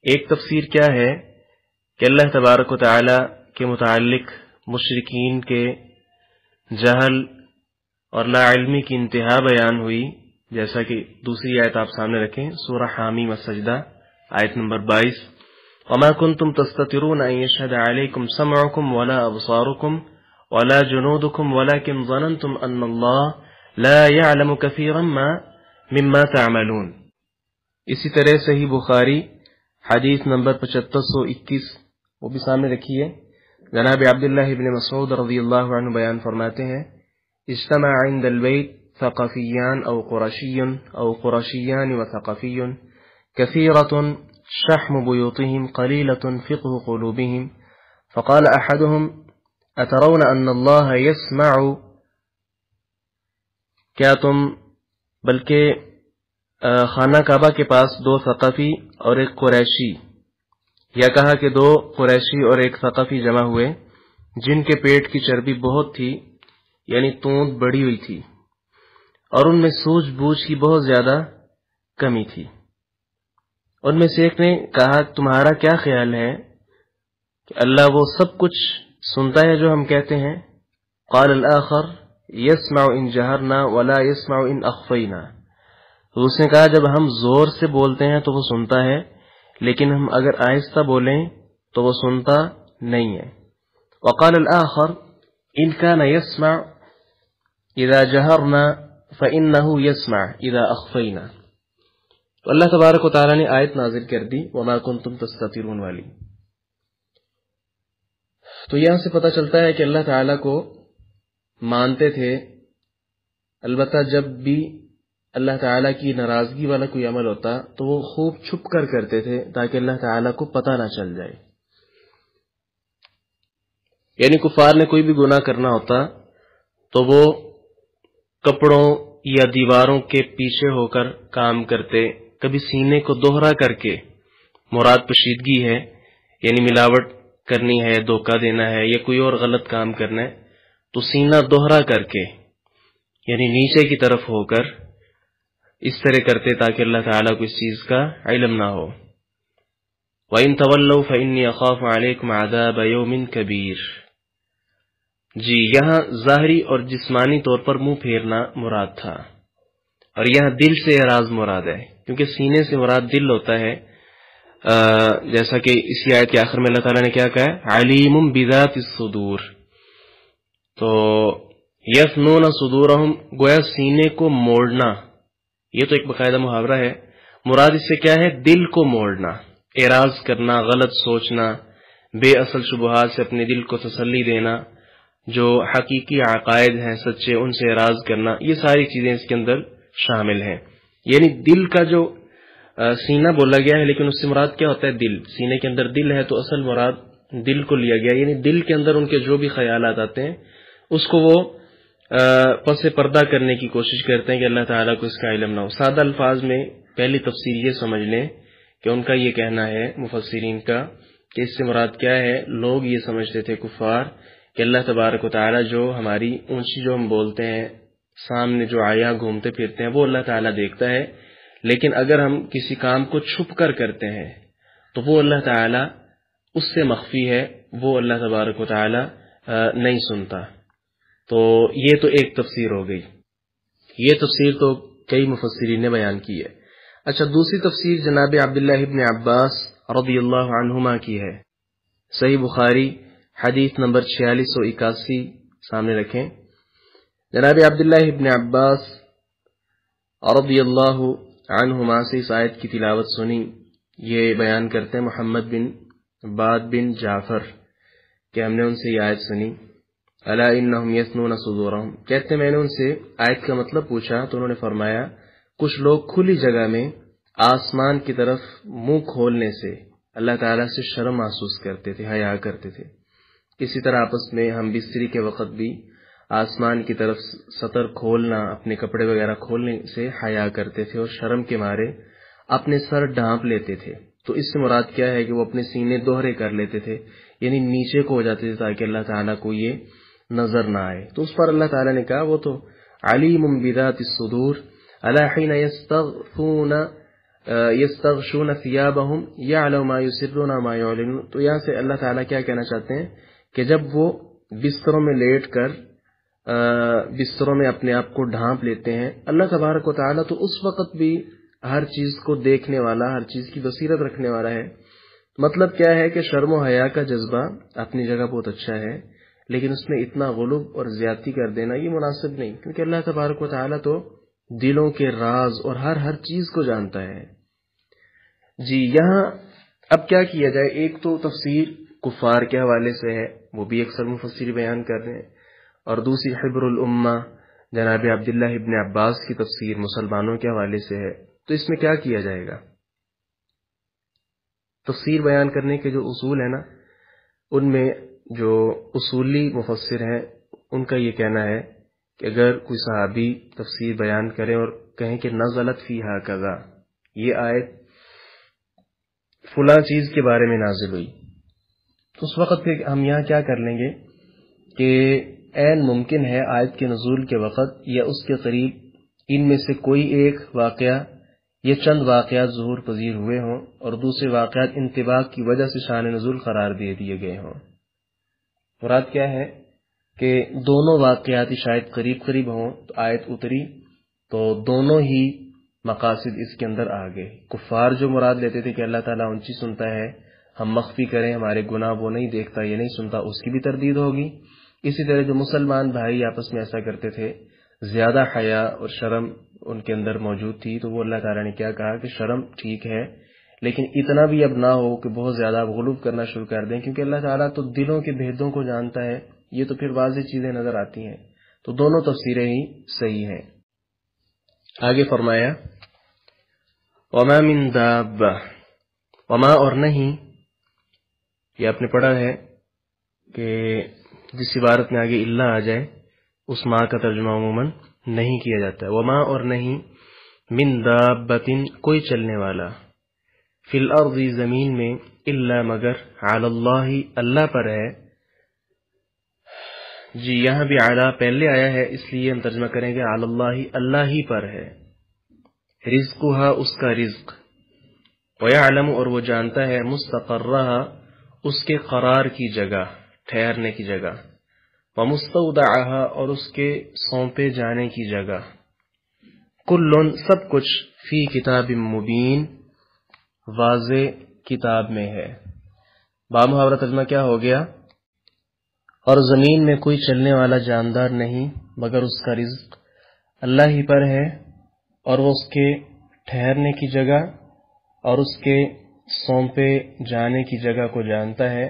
ایک تفسیر کیا ہے کہ اللہ تبارک و تعالی کے متعلق مشرکین کے جہل اور لا علمی کی انتہا بیان ہوئی، جیسا کہ دوسری آیت آپ سامنے رکھیں، سورہ حامیم السجدہ آیت نمبر 22. وما كنتم تستترون ان يشهد عليكم سمعكم ولا ابصاركم ولا جنودكم ولكن ظننتم ان الله لا يعلم كثيرا مما تعملون. اسی طرح صحیح بخاری حدیث نمبر 7521 وہ بھی سامنے رکھیے. جناب عبداللہ ابن مسعود رضی اللہ عنہ بیان فرماتے ہیں، اجتمع عند البيت ثقفیان او قرشیان و ثقفی كثيرة شحم بيوتهم قليلة فقه قلوبهم فقال أحدهم أترون أن الله يسمع، کیا تم، بلکہ خانہ کعبہ کے پاس دو ثقفی اور ایک قریشی، یا کہا کہ دو قریشی اور ایک ثقفی جمع ہوئے جن کے پیٹ کی چربی بہت تھی، یعنی توند بڑی ہوئی تھی، اور ان میں سوجھ بوجھ کی بہت زیادہ کمی تھی. ان میں سے ایک نے کہا تمہارا کیا خیال ہے کہ اللہ وہ سب کچھ سنتا ہے جو ہم کہتے ہیں؟ قال الآخر يسمع ان جہرنا ولا يسمع ان اخفینا. تو اس نے کہا جب ہم زور سے بولتے ہیں تو وہ سنتا ہے، لیکن ہم اگر آہستہ بولیں تو وہ سنتا نہیں ہے. وقال الآخر ان كان يسمع اذا جہرنا فإنه يسمع اذا اخفینا. تو اللہ تبارک و تعالیٰ نے آیت نازل کر دی وما کنتم تستترون والی. تو یہاں سے پتہ چلتا ہے کہ اللہ تعالیٰ کو مانتے تھے، البتہ جب بھی اللہ تعالیٰ کی ناراضگی والا کوئی عمل ہوتا تو وہ خوب چھپ کر کرتے تھے تاکہ اللہ تعالیٰ کو پتہ نہ چل جائے. یعنی کفار نے کوئی بھی گناہ کرنا ہوتا تو وہ کپڑوں یا دیواروں کے پیچھے ہو کر کام کرتے. کبھی سینے کو دوہرا کر کے، مراد پشیدگی ہے یعنی ملاوٹ کرنی ہے، دھوکہ دینا ہے یا کوئی اور غلط کام کرنا ہے، تو سینہ دوہرا کر کے یعنی نیچے کی طرف ہو کر اس طرح کرتے تاکہ اللہ تعالیٰ کو اس چیز کا علم نہ ہو. وَإِن تَوَلَّوْا فَإِنِّي أَخَافُ عَلَيْكُمْ عَذَابَ يَوْمٍ كَبِيرٍ. جی یہاں ظاہری اور جسمانی طور پر منہ پھیرنا مراد تھا، اور یہاں دل سے اعراض مراد ہے، کیونکہ سینے سے مراد دل ہوتا ہے. جیسا کہ اسی آیت کے آخر میں اللہ تعالیٰ نے کیا کہا ہے، علیم بذات الصدور. تو یثنون صدورہم، گویا سینے کو موڑنا، یہ تو ایک باقاعدہ محاورہ ہے. مراد اس سے کیا ہے؟ دل کو موڑنا، اعراض کرنا، غلط سوچنا، بے اصل شبہات سے اپنے دل کو تسلی دینا، جو حقیقی عقائد ہیں سچے ان سے اعراض کرنا، یہ ساری چیزیں اس کے اندر شامل ہیں. یعنی دل کا جو سینہ بولا گیا ہے، لیکن اس سے مراد کیا ہوتا ہے؟ دل. سینے کے اندر دل ہے تو اصل مراد دل کو لیا گیا، یعنی دل کے اندر ان کے جو بھی خیالات آتے ہیں اس کو وہ پس پردہ کرنے کی کوشش کرتے ہیں کہ اللہ تعالیٰ کو اس کا علم نہ ہو. سادہ الفاظ میں پہلی تفسیر یہ سمجھ لیں کہ ان کا یہ کہنا ہے مفسرین کا کہ اس سے مراد کیا ہے، لوگ یہ سمجھتے تھے کفار کہ اللہ تبارک و تعالیٰ جو ہماری اونچی جو ہم بولتے ہیں، سامنے جو آیا گھومتے پھرتے ہیں، وہ اللہ تعالیٰ دیکھتا ہے، لیکن اگر ہم کسی کام کو چھپ کر کرتے ہیں تو وہ اللہ تعالیٰ اس سے مخفی ہے، وہ اللہ تبارک و تعالیٰ نہیں سنتا. تو یہ تو ایک تفسیر ہو گئی، یہ تفسیر تو کئی مفسرین نے بیان کی ہے. اچھا، دوسری تفسیر جناب عبداللہ ابن عباس رضی اللہ عنہما کی ہے. صحیح بخاری حدیث نمبر 4681 سامنے رکھیں. جناب عبداللہ ابن عباس رضی اللہ عنہما سے اس آیت کی تلاوت سنی. یہ بیان کرتے ہیں محمد بن باد بن جعفر کہ ہم نے ان سے یہ آیت سنی. الا انہم یثنون صدورہم، کہتے ہیں میں نے ان سے آیت کا مطلب پوچھا تو انہوں نے فرمایا کچھ لوگ کھلی جگہ میں آسمان کی طرف منہ کھولنے سے اللہ تعالیٰ سے شرم محسوس کرتے تھے، حیا کرتے تھے. اسی طرح آپس میں ہم بستری کے وقت بھی آسمان کی طرف سطر کھولنا، اپنے کپڑے وغیرہ کھولنے سے حیا کرتے تھے اور شرم کے مارے اپنے سر ڈھانپ لیتے تھے. تو اس سے مراد کیا ہے کہ وہ اپنے سینے دوہرے کر لیتے تھے، یعنی نیچے کو ہو جاتے تھے تاکہ اللہ تعالیٰ کو یہ نظر نہ آئے. تو اس پر اللہ تعالیٰ نے کہا وہ تو علیم بذات الصدور الا حين یستغشون ثیابہم یعلم ما یسرون ما یعلنون. تو یہاں سے اللہ تعالیٰ کیا کہنا چاہتے ہیں کہ جب وہ بستروں میں لیٹ کر بستروں میں اپنے آپ کو ڈھانپ لیتے ہیں، اللہ تبارک و تعالیٰ تو اس وقت بھی ہر چیز کو دیکھنے والا، ہر چیز کی بصیرت رکھنے والا ہے. مطلب کیا ہے کہ شرم و حیا کا جذبہ اپنی جگہ بہت اچھا ہے، لیکن اس میں اتنا غلو اور زیادتی کر دینا یہ مناسب نہیں، کیونکہ اللہ تبارک و تعالیٰ تو دلوں کے راز اور ہر چیز کو جانتا ہے. جی یہاں اب کیا کیا جائے، ایک تو تفسیر کفار کے حوالے سے ہے، وہ بھی اکثر مفسر بیان کر رہے ہیں، اور دوسری حبر الامہ جناب عبداللہ ابن عباس کی تفسیر مسلمانوں کے حوالے سے ہے. تو اس میں کیا کیا جائے گا؟ تفسیر بیان کرنے کے جو اصول ہیں نا، ان میں جو اصولی مفسر ہیں ان کا یہ کہنا ہے کہ اگر کوئی صحابی تفسیر بیان کرے اور کہیں کہ نزلت فیہا کذا، یہ آیت فلاں چیز کے بارے میں نازل ہوئی، تو اس وقت پہ ہم یہاں کیا کر لیں گے کہ عین ممکن ہے آیت کے نزول کے وقت یا اس کے قریب ان میں سے کوئی ایک واقعہ یہ چند واقعات ظہور پذیر ہوئے ہوں اور دوسرے واقعات انطباق کی وجہ سے شان نزول قرار دے دیے گئے ہوں. مراد کیا ہے کہ دونوں واقعات شاید قریب قریب ہوں تو آیت اتری، تو دونوں ہی مقاصد اس کے اندر آ گئے. کفار جو مراد لیتے تھے کہ اللہ تعالیٰ اونچی سنتا ہے، ہم مخفی کریں ہمارے گناہ وہ نہیں دیکھتا، یہ نہیں سنتا، اس کی بھی تردید ہوگی. اسی طرح جو مسلمان بھائی آپس میں ایسا کرتے تھے، زیادہ حیا اور شرم ان کے اندر موجود تھی، تو وہ اللہ تعالیٰ نے کیا کہا کہ شرم ٹھیک ہے لیکن اتنا بھی اب نہ ہو کہ بہت زیادہ غلو کرنا شروع کر دیں، کیونکہ اللہ تعالیٰ تو دلوں کے بھیدوں کو جانتا ہے، یہ تو پھر واضح چیزیں نظر آتی ہیں. تو دونوں تفسیریں ہی صحیح ہیں. آگے فرمایا وما من دابہ، وما اور نہیں، یہ آپ نے پڑھا ہے کہ جس عبارت میں آگے اللہ آ جائے اس ماں کا ترجمہ عموماً نہیں کیا جاتا ہے. وما اور نہیں، من دابۃ کوئی چلنے والا، فی الارض زمین میں، الا مگر، علی اللہ اللہ پر ہے. جی یہاں بھی اعلیٰ پہلے آیا ہے اس لیے ہم ترجمہ کریں گے علی اللہ اللہ ہی پر ہے. رزقها اس کا رزق، ویعلم اور وہ جانتا ہے، مستقرها اس کے قرار کی جگہ، ٹھہرنے کی جگہ، ومستودعها اور اس کے سونپے جانے کی جگہ. کل سب کچھ، فی کتاب مبین واضح کتاب میں ہے. بامحاورہ ترجمہ کیا ہو گیا؟ اور زمین میں کوئی چلنے والا جاندار نہیں مگر اس کا رزق اللہ ہی پر ہے، اور وہ اس کے ٹھہرنے کی جگہ اور اس کے سونپے جانے کی جگہ کو جانتا ہے.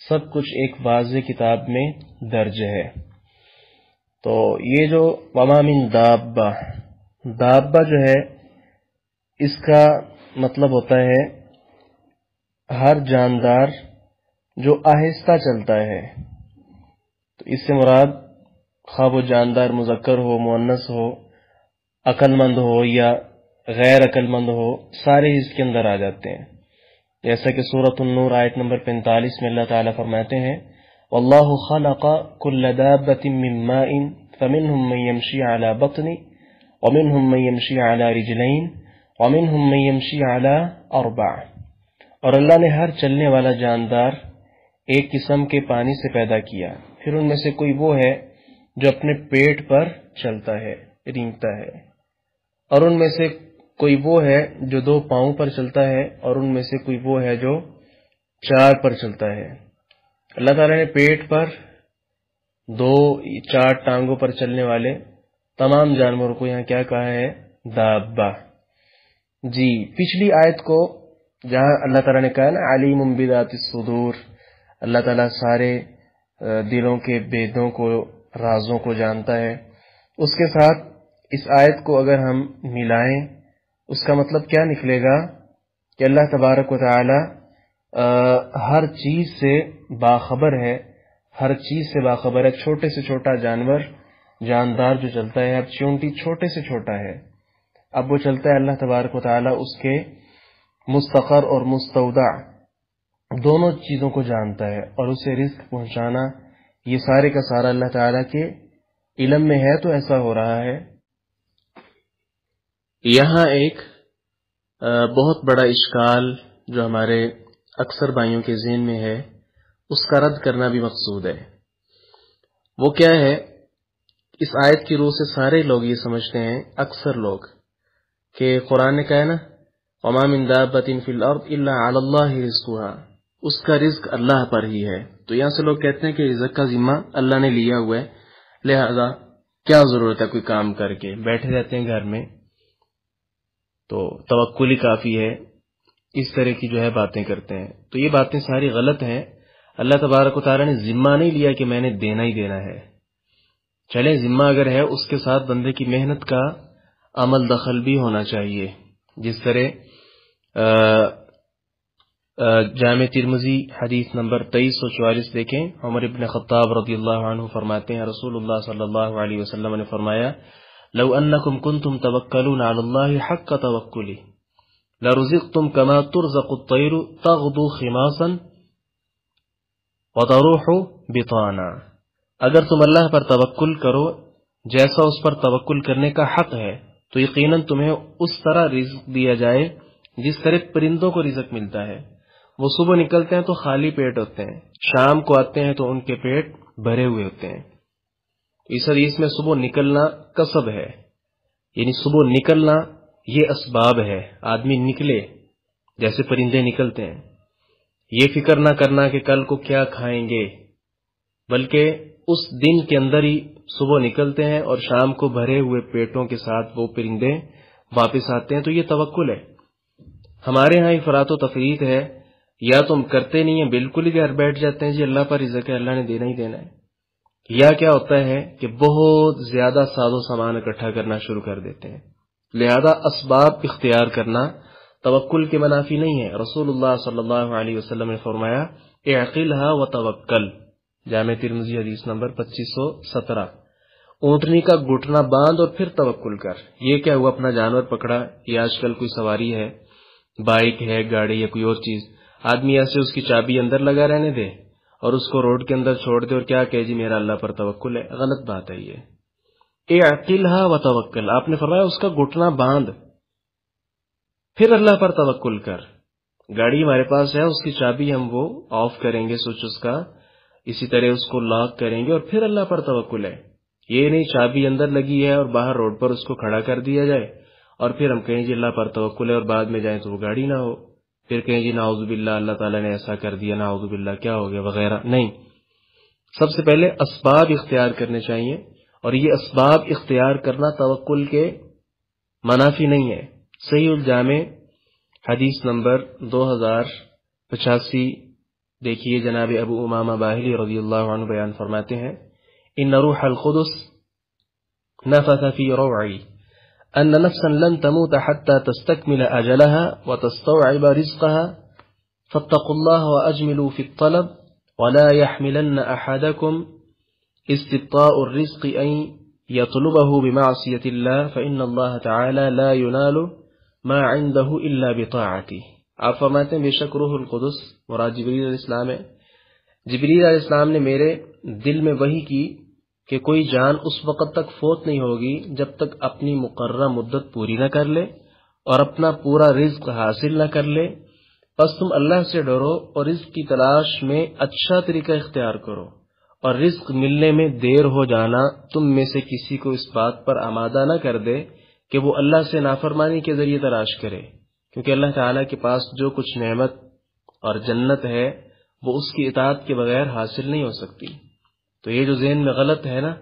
سب کچھ ایک واضح کتاب میں درج ہے. تو یہ جو وما من دابہ، دابہ جو ہے اس کا مطلب ہوتا ہے ہر جاندار جو آہستہ چلتا ہے. تو اس سے مراد خواہ وہ جاندار مذکر ہو، مؤنث ہو، عقل مند ہو یا غیر عقل مند ہو، سارے اس کے اندر آ جاتے ہیں. جیسا کہ سورۃ النور آیت نمبر 45 میں اللہ تعالیٰ فرماتے ہیں واللہ خلق کل دابۃ من ماء فمنهم من یمشی علی بطن ومنهم من یمشی علی رجلین ومنهم من یمشی علی اربع. اور اللہ نے ہر چلنے والا جاندار ایک قسم کے پانی سے پیدا کیا، پھر ان میں سے کوئی وہ ہے جو اپنے پیٹ پر چلتا ہے، رینگتا ہے، اور ان میں سے کوئی وہ ہے جو 2 پاؤں پر چلتا ہے، اور ان میں سے کوئی وہ ہے جو 4 پر چلتا ہے. اللہ تعالیٰ نے پیٹ پر 2 4 ٹانگوں پر چلنے والے تمام جانوروں کو یہاں کیا کہا ہے؟ دابہ. جی پچھلی آیت کو جہاں اللہ تعالیٰ نے کہا نا علیم بذات الصدور، اللہ تعالیٰ سارے دلوں کے بیدوں کو، رازوں کو جانتا ہے، اس کے ساتھ اس آیت کو اگر ہم ملائیں اس کا مطلب کیا نکلے گا کہ اللہ تبارک و تعالی ہر چیز سے باخبر ہے، ہر چیز سے باخبر ہے. چھوٹے سے چھوٹا جانور، جاندار جو چلتا ہے، اب چونٹی چھوٹے سے چھوٹا ہے، اب وہ چلتا ہے، اللہ تبارک و تعالی اس کے مستقر اور مستودع دونوں چیزوں کو جانتا ہے، اور اسے رزق پہنچانا یہ سارے کا سارا اللہ تعالی کے علم میں ہے، تو ایسا ہو رہا ہے. یہاں ایک بہت بڑا اشکال جو ہمارے اکثر بھائیوں کے ذہن میں ہے، اس کا رد کرنا بھی مقصود ہے. وہ کیا ہے؟ اس آیت کی روح سے سارے لوگ یہ سمجھتے ہیں، اکثر لوگ، کہ قرآن نے کہا ہے نا وَمَا مِن دَابَّةٍ فِي الْأَرْضِ إِلَّا عَلَى اللَّهِ رِزْقُهَا، اس کا رزق اللہ پر ہی ہے. تو یہاں سے لوگ کہتے ہیں کہ رزق کا ذمہ اللہ نے لیا ہوا ہے، لہذا کیا ضرورت ہے کوئی کام کر کے، بیٹھے رہتے ہیں گھر میں تو توکل ہی کافی ہے. اس طرح کی جو ہے باتیں کرتے ہیں. تو یہ باتیں ساری غلط ہیں. اللہ تبارک و تعالیٰ نے ذمہ نہیں لیا کہ میں نے دینا ہی دینا ہے. چلے ذمہ اگر ہے، اس کے ساتھ بندے کی محنت کا عمل دخل بھی ہونا چاہیے. جس طرح جامع ترمذی حدیث نمبر 2344 دیکھیں، عمر ابن خطاب رضی اللہ عنہ فرماتے ہیں رسول اللہ صلی اللہ علیہ وسلم نے فرمایا لو انکم کنتم توکلون علی اللہ حق توکلی لرزقتم كما ترزق الطير تغدو خماصا وتروح بطانا. اگر تم اللہ پر توکل کرو جیسا اس پر توکل کرنے کا حق ہے تو یقیناً تمہیں اس طرح رزق دیا جائے جس طرح پرندوں کو رزق ملتا ہے. وہ صبح نکلتے ہیں تو خالی پیٹ ہوتے ہیں، شام کو آتے ہیں تو ان کے پیٹ بھرے ہوئے ہوتے ہیں. اس حدیث میں صبح نکلنا کسب ہے، یعنی صبح نکلنا یہ اسباب ہے، آدمی نکلے جیسے پرندے نکلتے ہیں. یہ فکر نہ کرنا کہ کل کو کیا کھائیں گے، بلکہ اس دن کے اندر ہی صبح نکلتے ہیں اور شام کو بھرے ہوئے پیٹوں کے ساتھ وہ پرندے واپس آتے ہیں. تو یہ توکل ہے. ہمارے ہاں افراط و تفریط ہے، یا تم کرتے نہیں ہیں، بالکل ہی گھر بیٹھ جاتے ہیں جی اللہ پر رزق ہے، اللہ نے دینا ہی دینا ہے. یا کیا ہوتا ہے کہ بہت زیادہ ساز و سامان اکٹھا کرنا شروع کر دیتے ہیں. لہذا اسباب اختیار کرنا توکل کے منافی نہیں ہے. رسول اللہ صلی اللہ علیہ وسلم نے فرمایا اعقلها وتوکل، جامع ترمذی حدیث نمبر 2517. اونٹنی کا گھٹنا باندھ اور پھر توکل کر. یہ کیا ہوا، اپنا جانور پکڑا، یہ آج کل کوئی سواری ہے، بائک ہے، گاڑی یا کوئی اور چیز، آدمی ایسے اس کی چابی اندر لگا رہنے دے اور اس کو روڈ کے اندر چھوڑ دے اور کیا کہے جی میرا اللہ پر توکل ہے. غلط بات ہے یہ. اعقلها وتوکل، آپ نے فرمایا اس کا گھٹنا باندھ پھر اللہ پر توکل کر. گاڑی ہمارے پاس ہے، اس کی چابی ہم وہ آف کریں گے، سوئچ اس کا، اسی طرح اس کو لاک کریں گے اور پھر اللہ پر توکل ہے. یہ نہیں چابی اندر لگی ہے اور باہر روڈ پر اس کو کھڑا کر دیا جائے اور پھر ہم کہیں جی اللہ پر توکل ہے اور بعد میں جائیں تو وہ گاڑی نہ ہو، پھر کہیں جی نعوذ باللہ اللہ تعالیٰ نے ایسا کر دیا، نعوذ باللہ کیا ہو گیا وغیرہ. نہیں، سب سے پہلے اسباب اختیار کرنے چاہیے، اور یہ اسباب اختیار کرنا توکل کے منافی نہیں ہے. صحیح الجامع حدیث نمبر 2085 دیکھیے، جناب ابو امامہ باہلی رضی اللہ عنہ بیان فرماتے ہیں ان روح القدس نفث في روعي ان نفسا لن تموت حتى تستكمل اجلها وتستوعب رزقها فاتقوا الله واجملوا في الطلب ولا يحملن احدكم استبطاء الرزق ان يطلبه بمعصية الله فإن الله تعالى لا ينال ما عنده الا بطاعته. آپ فرماتے ہیں بے شک روح القدس مراد جبریل علیہ السلام ہے. جبریل علیہ السلام نے میرے دل میں وحی کی کہ کوئی جان اس وقت تک فوت نہیں ہوگی جب تک اپنی مقررہ مدت پوری نہ کر لے اور اپنا پورا رزق حاصل نہ کر لے. بس تم اللہ سے ڈرو اور رزق کی تلاش میں اچھا طریقہ اختیار کرو، اور رزق ملنے میں دیر ہو جانا تم میں سے کسی کو اس بات پر آمادہ نہ کر دے کہ وہ اللہ سے نافرمانی کے ذریعے تلاش کرے، کیونکہ اللہ تعالیٰ کے پاس جو کچھ نعمت اور جنت ہے وہ اس کی اطاعت کے بغیر حاصل نہیں ہو سکتی. تو یہ جو ذہن میں غلط ہے نا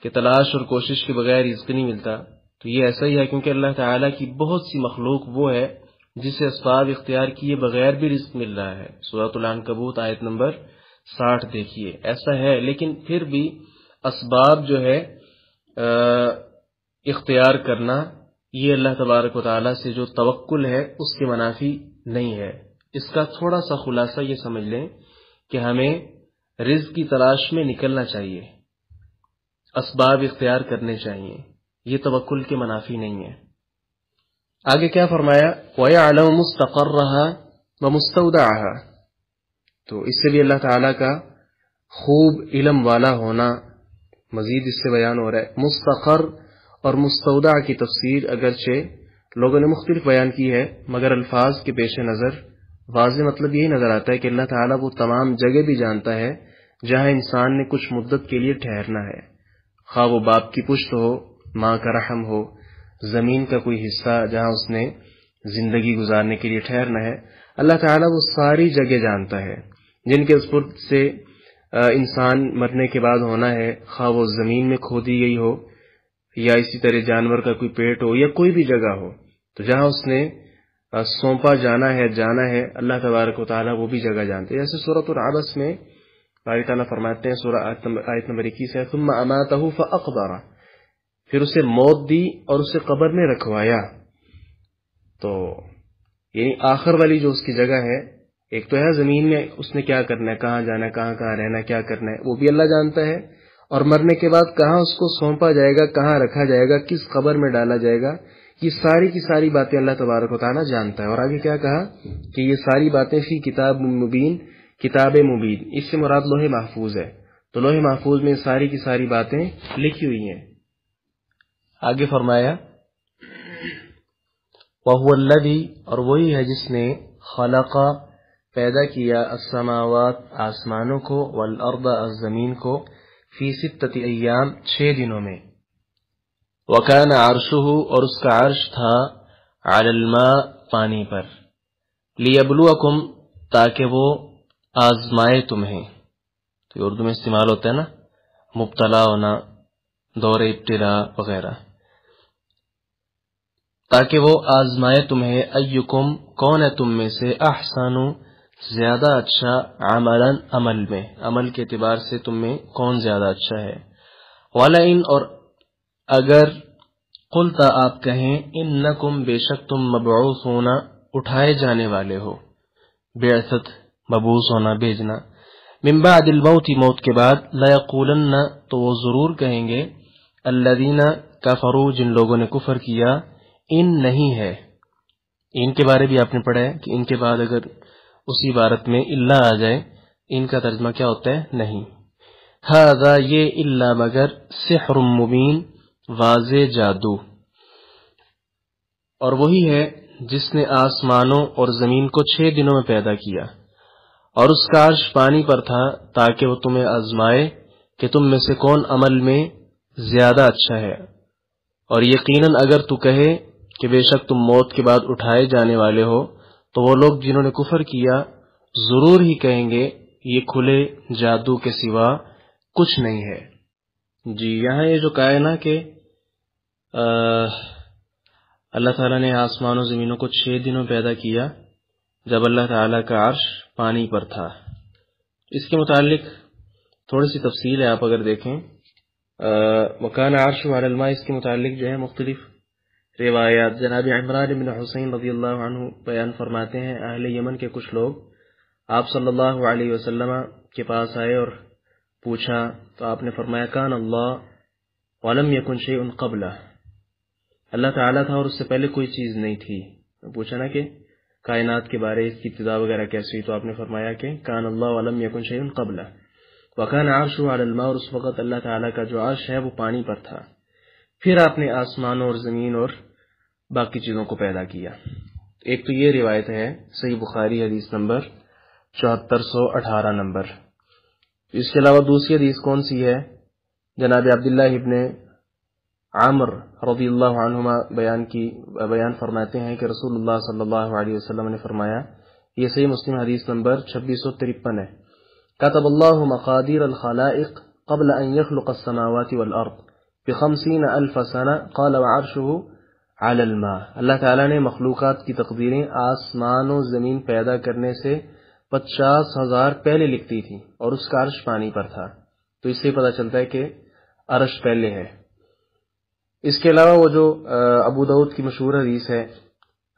کہ تلاش اور کوشش کے بغیر رزق نہیں ملتا، تو یہ ایسا ہی ہے، کیونکہ اللہ تعالیٰ کی بہت سی مخلوق وہ ہے جسے اسباب اختیار کیے بغیر بھی رزق مل رہا ہے۔ سورۃ العنکبوت آیت نمبر 60 دیکھیے، ایسا ہے، لیکن پھر بھی اسباب جو ہے اختیار کرنا، یہ اللہ تبارک و تعالیٰ سے جو توکل ہے اس کے منافی نہیں ہے۔ اس کا تھوڑا سا خلاصہ یہ سمجھ لیں کہ ہمیں رزق کی تلاش میں نکلنا چاہیے، اسباب اختیار کرنے چاہیے، یہ توکل کے منافی نہیں ہے۔ آگے کیا فرمایا؟ وَيَعْلَمُ مُسْتَقَرَّهَا وَمُسْتَوْدَعَهَا، تو اس سے بھی اللہ تعالیٰ کا خوب علم والا ہونا مزید اس سے بیان ہو رہا ہے۔ مستقر اور مستودع کی تفسیر اگرچہ لوگوں نے مختلف بیان کی ہے، مگر الفاظ کے پیش نظر واضح مطلب یہی نظر آتا ہے کہ اللہ تعالیٰ وہ تمام جگہ بھی جانتا ہے جہاں انسان نے کچھ مدت کے لیے ٹھہرنا ہے، خواہ وہ باپ کی پشت ہو، ماں کا رحم ہو، زمین کا کوئی حصہ جہاں اس نے زندگی گزارنے کے لیے ٹھہرنا ہے۔ اللہ تعالیٰ وہ ساری جگہ جانتا ہے جن کے سپرد سے انسان مرنے کے بعد ہونا ہے، خواہ وہ زمین میں کھودی گئی ہو یا اسی طرح جانور کا کوئی پیٹ ہو یا کوئی بھی جگہ ہو، تو جہاں اس نے سونپا جانا ہے اللہ تبارک و تعالیٰ وہ بھی جگہ جانتے ہیں۔ جیسے سورۃ العبس میں باری تعالیٰ فرماتے ہیں، سورہ آیت نمبر 21 ہے، ثم اماتہ فاقبرہ، پھر اسے موت دی اور اسے قبر میں رکھوایا۔ تو یعنی آخر والی جو اس کی جگہ ہے، ایک تو ہے زمین میں اس نے کیا کرنا ہے، کہاں جانا ہے، کہاں رہنا، کیا کرنا ہے، وہ بھی اللہ جانتا ہے، اور مرنے کے بعد کہاں اس کو سونپا جائے گا، کہاں رکھا جائے گا، کس قبر میں ڈالا جائے گا، یہ ساری کی ساری باتیں اللہ تبارک و تعالیٰ جانتا ہے۔ اور آگے کیا کہا کہ یہ ساری باتیں فی کتاب مبین، کتاب مبین، اس سے مراد لوح محفوظ ہے، تو لوح محفوظ میں ساری کی ساری باتیں لکھی ہوئی ہیں۔ آگے فرمایا وَهُوَ الَّذِي، اور وہی ہے جس نے خلق پیدا کیا السماوات آسمانوں کو، والارض زمین کو، فی 6 ایام 6 دنوں میں، وَكَانَ عَرْشُهُ، اور اس کا عرش تھا، عَلَى الْمَاء پانی پر، لِيَبْلُوَكُمْ تاکہ وہ آزمائے تمہیں، تو یہ اردو میں استعمال ہوتا ہے نا، مبتلا ہونا، دور ابتلا وغیرہ، تاکہ وہ آزمائے تمہیں، ایکم کون ہے تم میں سے، احسن زیادہ اچھا، عملاً عمل میں، عمل کے اعتبار سے تم میں کون زیادہ اچھا ہے، وَلَئِن، اور اگر قلت آپ کہیں، انکم بے شک تم مبعوثون اٹھائے جانے والے ہو، بعثت مبعوث ہونا بھیجنا، من بعد الموت موت کے بعد، لیقولن تو وہ ضرور کہیں گے، الذین کفروا جن لوگوں نے کفر کیا، ان نہیں ہے، ان کے بارے بھی آپ نے پڑھا ہے کہ ان کے بعد اگر اسی عبارت میں الا آ جائے، ان کا ترجمہ کیا ہوتا ہے؟ نہیں، ھذا یہ، الا مگر، سحر مبین واضح جادو، اور وہی ہے جس نے آسمانوں اور زمین کو 6 دنوں میں پیدا کیا، اور اس کا عرش پانی پر تھا، تاکہ وہ تمہیں آزمائے کہ تم میں سے کون عمل میں زیادہ اچھا ہے، اور یقیناً اگر تو کہے کہ بے شک تم موت کے بعد اٹھائے جانے والے ہو، تو وہ لوگ جنہوں نے کفر کیا ضرور ہی کہیں گے یہ کھلے جادو کے سوا کچھ نہیں ہے۔ جی یہاں یہ جو کہا ہے نا کہ اللہ تعالیٰ نے آسمان و زمینوں کو 6 دنوں پیدا کیا جب اللہ تعالیٰ کا عرش پانی پر تھا، اس کے متعلق تھوڑی سی تفصیل ہے، آپ اگر دیکھیں وَكَانَ عَرْشُهُ عَلَى الْمَاءِ، اس کے متعلق جو ہے مختلف روایات، جناب عمران بن حسین رضی اللہ عنہ بیان فرماتے ہیں، اہل یمن کے کچھ لوگ آپ صلی اللہ علیہ وسلم کے پاس آئے اور پوچھا، تو آپ نے فرمایا کان اللہ ولم یکن شیء قبلہ، اللہ تعالیٰ تھا اور اس سے پہلے کوئی چیز نہیں تھی۔ پوچھا نا کہ کائنات کے بارے، اس کی ابتدا وغیرہ کیسی، تو آپ نے فرمایا کہ کان اللہ ولم یکن شیء قبلہ، وکان عرشہ علی الماء، اور اس وقت اللہ تعالیٰ کا جو عرش ہے وہ پانی پر تھا، پھر آپ نے آسمان اور زمین اور باقی چیزوں کو پیدا کیا۔ ایک تو یہ روایت ہے صحیح بخاری حدیث نمبر 7418 نمبر۔ اس کے علاوہ دوسری حدیث کون سی ہے؟ جناب عبداللہ ابن عامر رضی اللہ عنہما بیان فرماتے ہیں کہ رسول اللہ صلی اللہ علیہ وسلم نے فرمایا، یہ صحیح مسلم حدیث نمبر 2653 ہے، کتب اللہ مقادیر الخلائق قبل ان يخلق السماوات والارض، ب50,000 سنة قال وعرشه على الماء. اللہ تعالیٰ نے مخلوقات کی تقدیریں آسمان و زمین پیدا کرنے سے 50,000 پہلے لکھتی تھی اور اس کا عرش پانی پر تھا. تو اس سے پتہ چلتا ہے کہ عرش پہلے ہے. اس کے علاوہ وہ جو ابو داؤد کی مشہور حدیث ہے،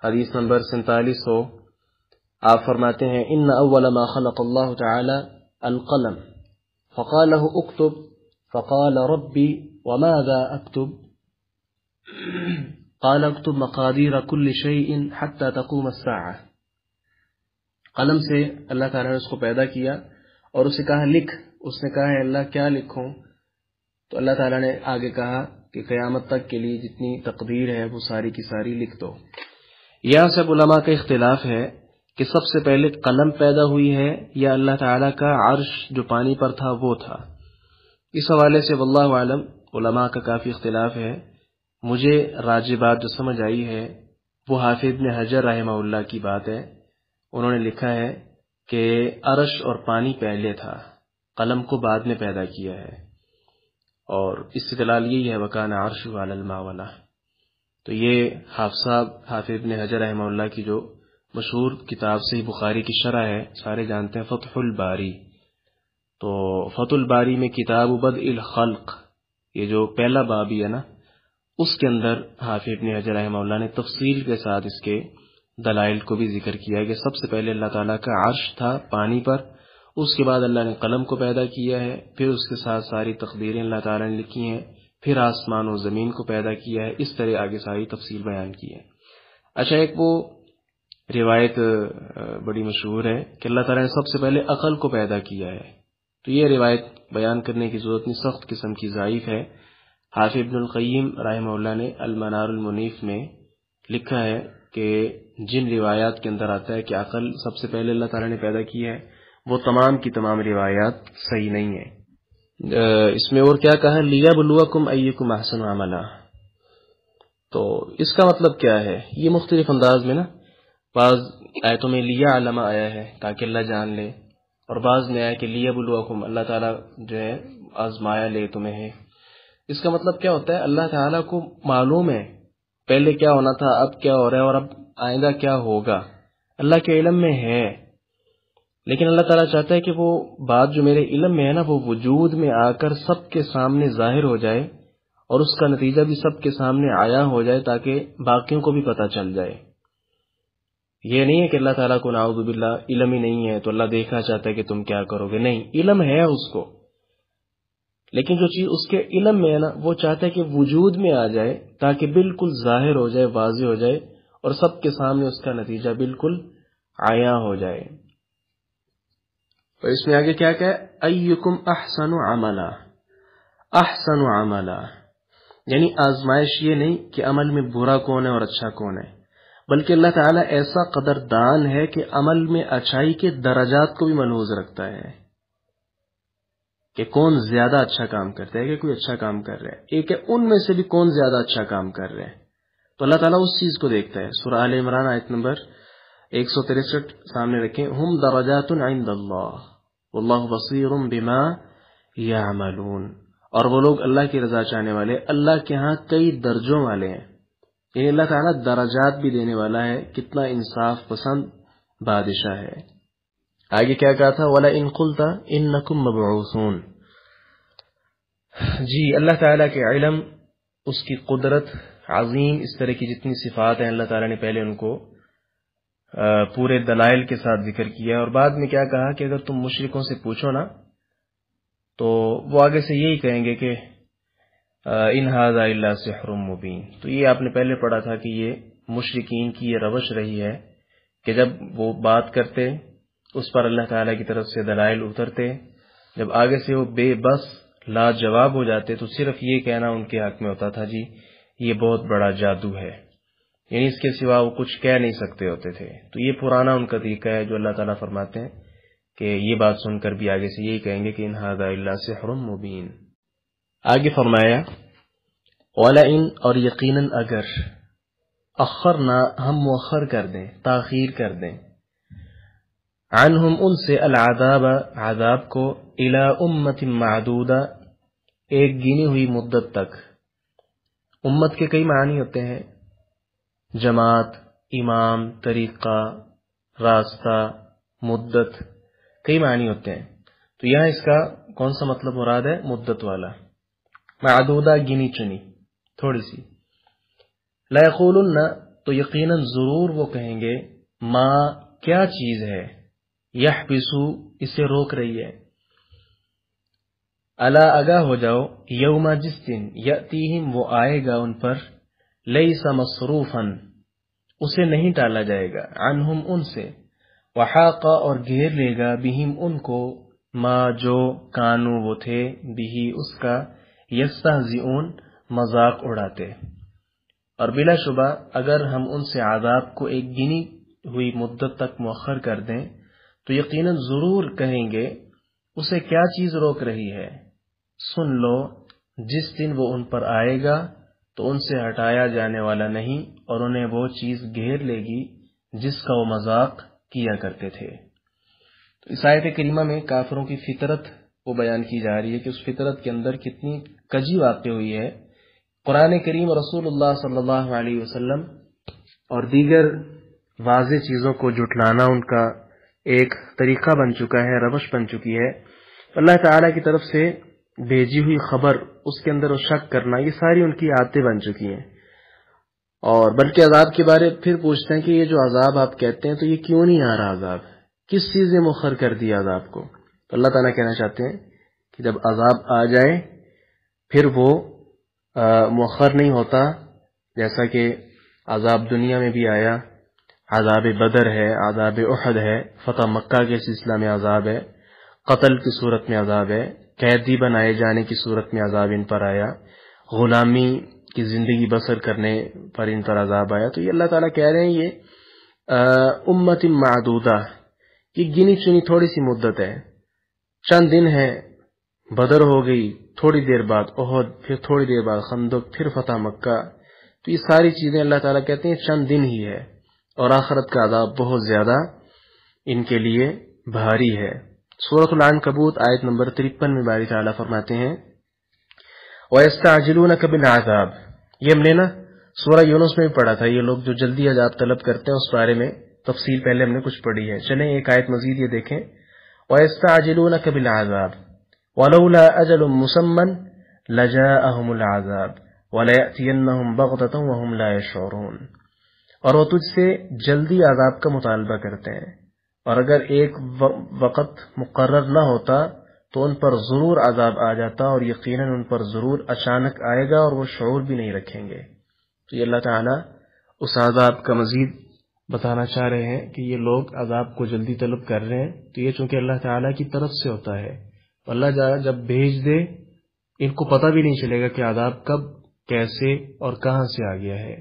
حدیث نمبر 4700، آپ فرماتے ہیں ان اول ما خلق اللہ تعالی القلم فقال له اکتب فقال ربی وماذا اکتب قال اکتب مقادیر کل شیء حتى تقوم الساعة. قلم سے اللہ تعالیٰ نے اس کو پیدا کیا اور اسے کہا لکھ. اس نے کہا ہے اللہ کیا لکھوں؟ تو اللہ تعالیٰ نے آگے کہا کہ قیامت تک کے لیے جتنی تقدیر ہے وہ ساری کی ساری لکھ دو. یہاں سے علماء کا اختلاف ہے کہ سب سے پہلے قلم پیدا ہوئی ہے یا اللہ تعالیٰ کا عرش جو پانی پر تھا وہ تھا. اس حوالے سے واللہ عالم علماء کا کافی اختلاف ہے. مجھے راجح بات جو سمجھ آئی ہے وہ حافظ ابن حجر رحمہ اللہ کی بات ہے. انہوں نے لکھا ہے کہ عرش اور پانی پہلے تھا، قلم کو بعد میں پیدا کیا ہے، اور استدلال یہی ہے وکان عرش علی الماء والا. تو یہ حافظ ابن حجر رحمہ اللہ کی جو مشہور کتاب صحیح بخاری کی شرح ہے، سارے جانتے ہیں، فتح الباری. تو فتح الباری میں کتاب بدء الخلق، یہ جو پہلا باب ہے نا، اس کے اندر حافظ ابن حجر رحمہ اللہ نے تفصیل کے ساتھ اس کے دلائل کو بھی ذکر کیا ہے کہ سب سے پہلے اللہ تعالیٰ کا عرش تھا پانی پر، اس کے بعد اللہ نے قلم کو پیدا کیا ہے، پھر اس کے ساتھ ساری تقدیریں اللہ تعالیٰ نے لکھی ہیں، پھر آسمان و زمین کو پیدا کیا ہے. اس طرح آگے ساری تفصیل بیان کی ہے. اچھا، ایک وہ روایت بڑی مشہور ہے کہ اللہ تعالیٰ نے سب سے پہلے عقل کو پیدا کیا ہے. تو یہ روایت بیان کرنے کی ضرورت نہیں، سخت قسم کی ضعیف ہے. حافظ ابن القیم رحمہ اللہ نے المنار المنیف میں لکھا ہے کہ جن روایات کے اندر آتا ہے کہ عقل سب سے پہلے اللہ تعالیٰ نے پیدا کی ہے، وہ تمام کی تمام روایات صحیح نہیں ہیں. اس میں اور کیا کہا، لیبلوکم ایکم احسن عملا. تو اس کا مطلب کیا ہے؟ یہ مختلف انداز میں نا، بعض آیتوں میں لیعلم آیا ہے تاکہ اللہ جان لے، اور بعض میں آیا کہ لیبلوکم، اللہ تعالیٰ جو ہے آزمایا لے تمہیں. اس کا مطلب کیا ہوتا ہے؟ اللہ تعالیٰ کو معلوم ہے پہلے کیا ہونا تھا، اب کیا ہو رہا ہے، اور اب آئندہ کیا ہوگا، اللہ کے علم میں ہے. لیکن اللہ تعالیٰ چاہتا ہے کہ وہ بات جو میرے علم میں ہے نا، وہ وجود میں آ کر سب کے سامنے ظاہر ہو جائے، اور اس کا نتیجہ بھی سب کے سامنے آیا ہو جائے تاکہ باقیوں کو بھی پتہ چل جائے. یہ نہیں ہے کہ اللہ تعالیٰ کو نعوذ باللہ علم ہی نہیں ہے تو اللہ دیکھنا چاہتا ہے کہ تم کیا کرو گے. نہیں، علم ہے اس کو، لیکن جو چیز اس کے علم میں ہے نا، وہ چاہتا ہے کہ وجود میں آ جائے تاکہ بالکل ظاہر ہو جائے، واضح ہو جائے، اور سب کے سامنے اس کا نتیجہ بالکل عیاں ہو جائے. اور اس میں آگے کیا کہ ایکم احسن عملا، احسن عملا یعنی آزمائش یہ نہیں کہ عمل میں برا کون ہے اور اچھا کون ہے، بلکہ اللہ تعالیٰ ایسا قدردان ہے کہ عمل میں اچھائی کے درجات کو بھی ملحوظ رکھتا ہے کہ کون زیادہ اچھا کام کرتا ہے، کہ کوئی اچھا کام کر رہا ہے، ایک ہے ان میں سے بھی کون زیادہ اچھا کام کر رہے ہیں. تو اللہ تعالیٰ اس چیز کو دیکھتا ہے. سورہ آل عمران آیت نمبر 163 سامنے رکھیں، ہم درجات عند اللہ واللہ بصیر بما یعملون. اور وہ لوگ اللہ کی رضا چاہنے والے اللہ کے ہاں کئی درجوں والے ہیں، یعنی اللہ تعالیٰ درجات بھی دینے والا ہے. کتنا انصاف پسند بادشاہ ہے. آگے کیا کہا تھا، وَلَئِن قُلْتَ إِنَّكُمْ مَبْعُوثُونَ. جی، اللہ تعالیٰ کے علم، اس کی قدرت عظیم، اس طرح کی جتنی صفات ہیں اللہ تعالیٰ نے پہلے ان کو پورے دلائل کے ساتھ ذکر کیا، اور بعد میں کیا کہا کہ اگر تم مشرکوں سے پوچھو نا تو وہ آگے سے یہی کہیں گے کہ ان ھذا الا سحر مبین. تو یہ آپ نے پہلے پڑھا تھا کہ یہ مشرکین کی یہ روش رہی ہے کہ جب وہ بات کرتے اس پر اللہ تعالیٰ کی طرف سے دلائل اترتے، جب آگے سے وہ بے بس لا جواب ہو جاتے تو صرف یہ کہنا ان کے حق میں ہوتا تھا، جی یہ بہت بڑا جادو ہے، یعنی اس کے سوا وہ کچھ کہہ نہیں سکتے ہوتے تھے. تو یہ پرانا ان کا طریقہ ہے جو اللہ تعالیٰ فرماتے ہیں کہ یہ بات سن کر بھی آگے سے یہی کہیں گے کہ ان ھذا الا سحر مبین. آگے فرمایا وَلَئِن، اور یقیناً اگر، اخرنا، ہم مؤخر کر دیں، تاخیر کر دیں، عنہم، ان سے، العذاب، عذاب کو، الی امت معدودہ، ایک گنی ہوئی مدت تک، امت کے کئی معنی ہوتے ہیں، جماعت، امام، طریقہ، راستہ، مدت، کئی معنی ہوتے ہیں۔ تو یہاں اس کا کون سا مطلب مراد ہے؟ مدت والا، معدودہ، گنی چنی، تھوڑی سی۔ لا یقولن، تو یقیناً ضرور وہ کہیں گے، ما، کیا چیز ہے، یحبسو، اسے روک رہی ہے، الا، آگاہ ہو جاؤ، یوم، جس دن، یاتیہم، وہ آئے گا ان پر، لیس مصروفا، اسے نہیں ٹالا جائے گا، عنہم، ان سے، وحاق، اور گھیر لے گا، بہم، ان کو، ما، جو، کانو، وہ تھے، بہی، اس کا، یستہزئون، مذاق اڑاتے۔ اور بلا شبہ اگر ہم ان سے عذاب کو ایک گنی ہوئی مدت تک مؤخر کر دیں تو یقیناً ضرور کہیں گے اسے کیا چیز روک رہی ہے، سن لو، جس دن وہ ان پر آئے گا تو ان سے ہٹایا جانے والا نہیں، اور انہیں وہ چیز گھیر لے گی جس کا وہ مذاق کیا کرتے تھے۔ تو اس آیت کریمہ میں کافروں کی فطرت وہ بیان کی جا رہی ہے کہ اس فطرت کے اندر کتنی کجی واقع ہوئی ہے۔ قرآن کریم، رسول اللہ صلی اللہ علیہ وسلم اور دیگر واضح چیزوں کو جھٹلانا ان کا ایک طریقہ بن چکا ہے، روش بن چکی ہے۔ اللہ تعالیٰ کی طرف سے بھیجی ہوئی خبر، اس کے اندر وہ شک کرنا، یہ ساری ان کی عادتیں بن چکی ہیں۔ اور بلکہ عذاب کے بارے پھر پوچھتے ہیں کہ یہ جو عذاب آپ کہتے ہیں تو یہ کیوں نہیں آ رہا عذاب، کس چیز نے مؤخر کر دیا عذاب کو؟ تو اللہ تعالیٰ کہنا چاہتے ہیں کہ جب عذاب آ جائے پھر وہ مؤخر نہیں ہوتا، جیسا کہ عذاب دنیا میں بھی آیا، عذاب بدر ہے، عذاب احد ہے، فتح مکہ کے سلسلہ میں عذاب ہے، قتل کی صورت میں عذاب ہے، قیدی بنائے جانے کی صورت میں عذاب ان پر آیا، غلامی کی زندگی بسر کرنے پر ان پر عذاب آیا۔ تو یہ اللہ تعالیٰ کہہ رہے ہیں یہ امت معدودہ، یہ گنی چنی تھوڑی سی مدت ہے، چند دن ہے، بدر ہو گئی، تھوڑی دیر بعد احد، پھر تھوڑی دیر بعد خندق، پھر فتح مکہ۔ تو یہ ساری چیزیں اللہ تعالیٰ کہتے ہیں چند دن ہی ہے، اور آخرت کا عذاب بہت زیادہ ان کے لیے بھاری ہے۔ سورۃ العنکبوت آیت نمبر 53 میں باری تعالیٰ فرماتے ہیں وَيَسْتَعْجِلُونَكَ بِالْعَذَابِ، یہ ہم نے نا سورہ یونس میں بھی پڑھا تھا، یہ لوگ جو جلدی عذاب طلب کرتے ہیں اس بارے میں تفصیل پہلے ہم نے کچھ پڑھی ہے۔ چلیں ایک آیت مزید یہ دیکھیں، وَيَسْتَعْجِلُونَكَ بِالْعَذَابِ وَلَوْلَا أَجَلٌ مُّسَمًّى لَجَاءَهُمُ الْعَذَابُ وَلَيَأْتِيَنَّهُمْ بَغْتَةً وَهُمْ لَا يَشْعُرُونَ، اور وہ تجھ سے جلدی عذاب کا مطالبہ کرتے ہیں، اور اگر ایک وقت مقرر نہ ہوتا تو ان پر ضرور عذاب آ جاتا، اور یقیناً ان پر ضرور اچانک آئے گا اور وہ شعور بھی نہیں رکھیں گے۔ تو یہ اللہ تعالیٰ اس عذاب کا مزید بتانا چاہ رہے ہیں کہ یہ لوگ عذاب کو جلدی طلب کر رہے ہیں، تو یہ چونکہ اللہ تعالیٰ کی طرف سے ہوتا ہے، اللہ جب بھیج دے ان کو پتہ بھی نہیں چلے گا کہ عذاب کب، کیسے اور کہاں سے آ گیا ہے۔